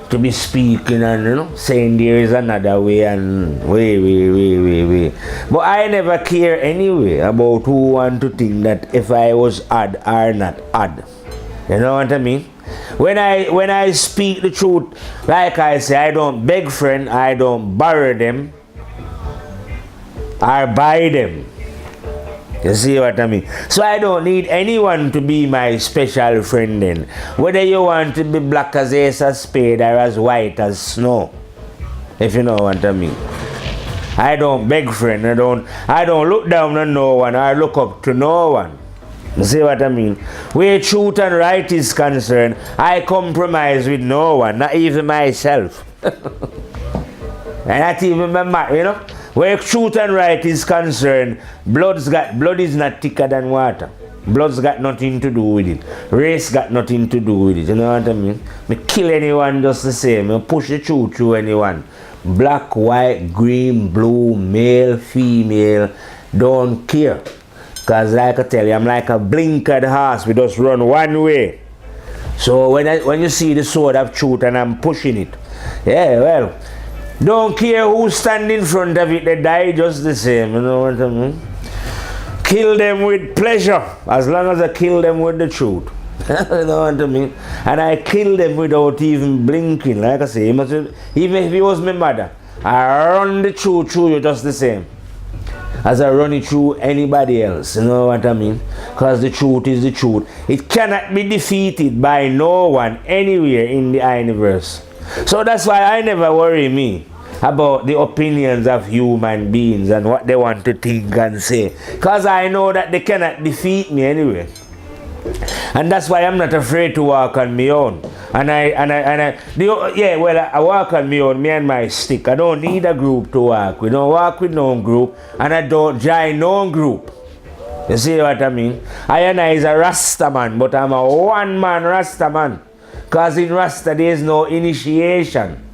Speaker 1: to be speaking and, you know, saying there is another way and way. But I never care anyway about who want to think that if I was odd or not odd. You know what I mean? When I speak the truth, like I say, I don't beg friend, I don't borrow them or buy them. You see what I mean? So I don't need anyone to be my special friend then. Whether you want to be black as ace of spade or as white as snow. If you know what I mean. I don't beg friend. I don't look down on no one or look up to no one. You see what I mean? Where truth and right is concerned, I compromise with no one, not even myself. And not even my, you know. Where truth and right is concerned, blood is not thicker than water. Blood's got nothing to do with it. Race got nothing to do with it. You know what I mean? Me kill anyone just the same. Me push the truth through anyone. Black, white, green, blue, male, female, don't care. Because like I tell you, I'm like a blinkered horse. We just run one way. So when you see the sword of truth and I'm pushing it, yeah, well, don't care who stand in front of it, they die just the same, you know what I mean? Kill them with pleasure, as long as I kill them with the truth. You know what I mean? And I kill them without even blinking, like I say, even if it was my mother, I run the truth through you just the same as I run it through anybody else, you know what I mean? Because the truth is the truth. It cannot be defeated by no one anywhere in the universe. So that's why I never worry me about the opinions of human beings and what they want to think and say, because I know that they cannot defeat me anyway. And that's why I'm not afraid to walk on my own. I walk on my own, me and my stick. I don't need a group to walk. We don't walk with no group, and I don't join no group. You see what I mean? I is a Rasta man, but I'm a one-man Rasta man. Because in Rasta there is no initiation.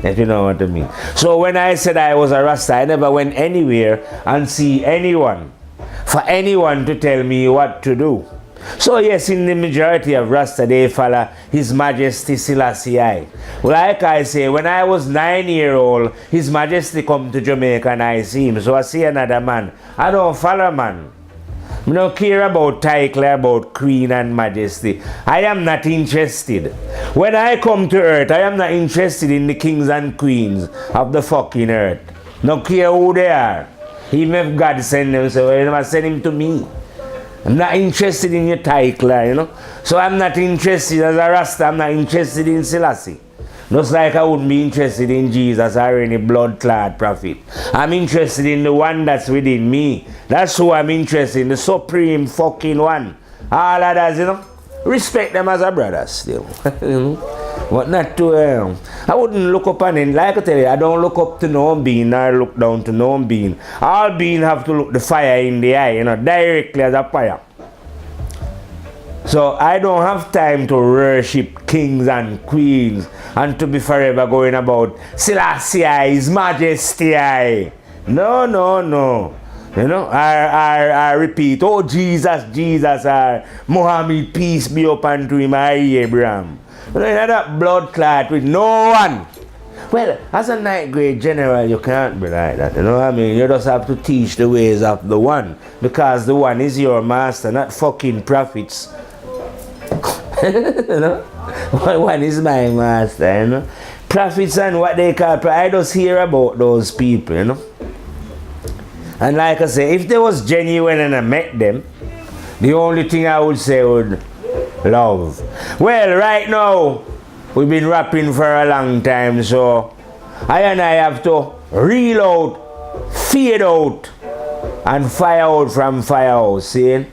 Speaker 1: If you know what I mean. So when I said I was a Rasta, I never went anywhere and see anyone, for anyone to tell me what to do. So yes, in the majority of Rasta, they follow His Majesty Selassie I. Like I say, when I was 9-year-old, His Majesty come to Jamaica and I see him. So I see another man. I don't follow man. I don't care about title, about Queen and Majesty. I am not interested. When I come to earth, I am not interested in the kings and queens of the fucking earth. No care who they are. Even if God send them, so He never send him to me. I'm not interested in your title, you know. So I'm not interested as a Rasta, I'm not interested in Selassie. Just like I wouldn't be interested in Jesus or any blood-clad prophet. I'm interested in the one that's within me. That's who I'm interested in, the supreme fucking one. All others, you know, respect them as a brother still. You know? But not to, I wouldn't look up on him. Like I tell you, I don't look up to no being, nor look down to no being. All being have to look the fire in the eye, you know, directly as a fire. So I don't have time to worship kings and queens and to be forever going about Selassie, His Majesty. No, no, no. You know, I repeat, oh Jesus, Jesus, Muhammad, peace be upon him, Abraham. You know, that blood clot with no one. Well, as a night grade general, you can't be like that. You know what I mean? You just have to teach the ways of the one, because the one is your master, not fucking prophets. You know? One is my master, you know. Prophets and what they call, I just hear about those people, you know. And like I say, if they was genuine and I met them, the only thing I would say would love. Well, right now, we've been rapping for a long time, so I have to reel out, fade out, and fire out from firehouse, see?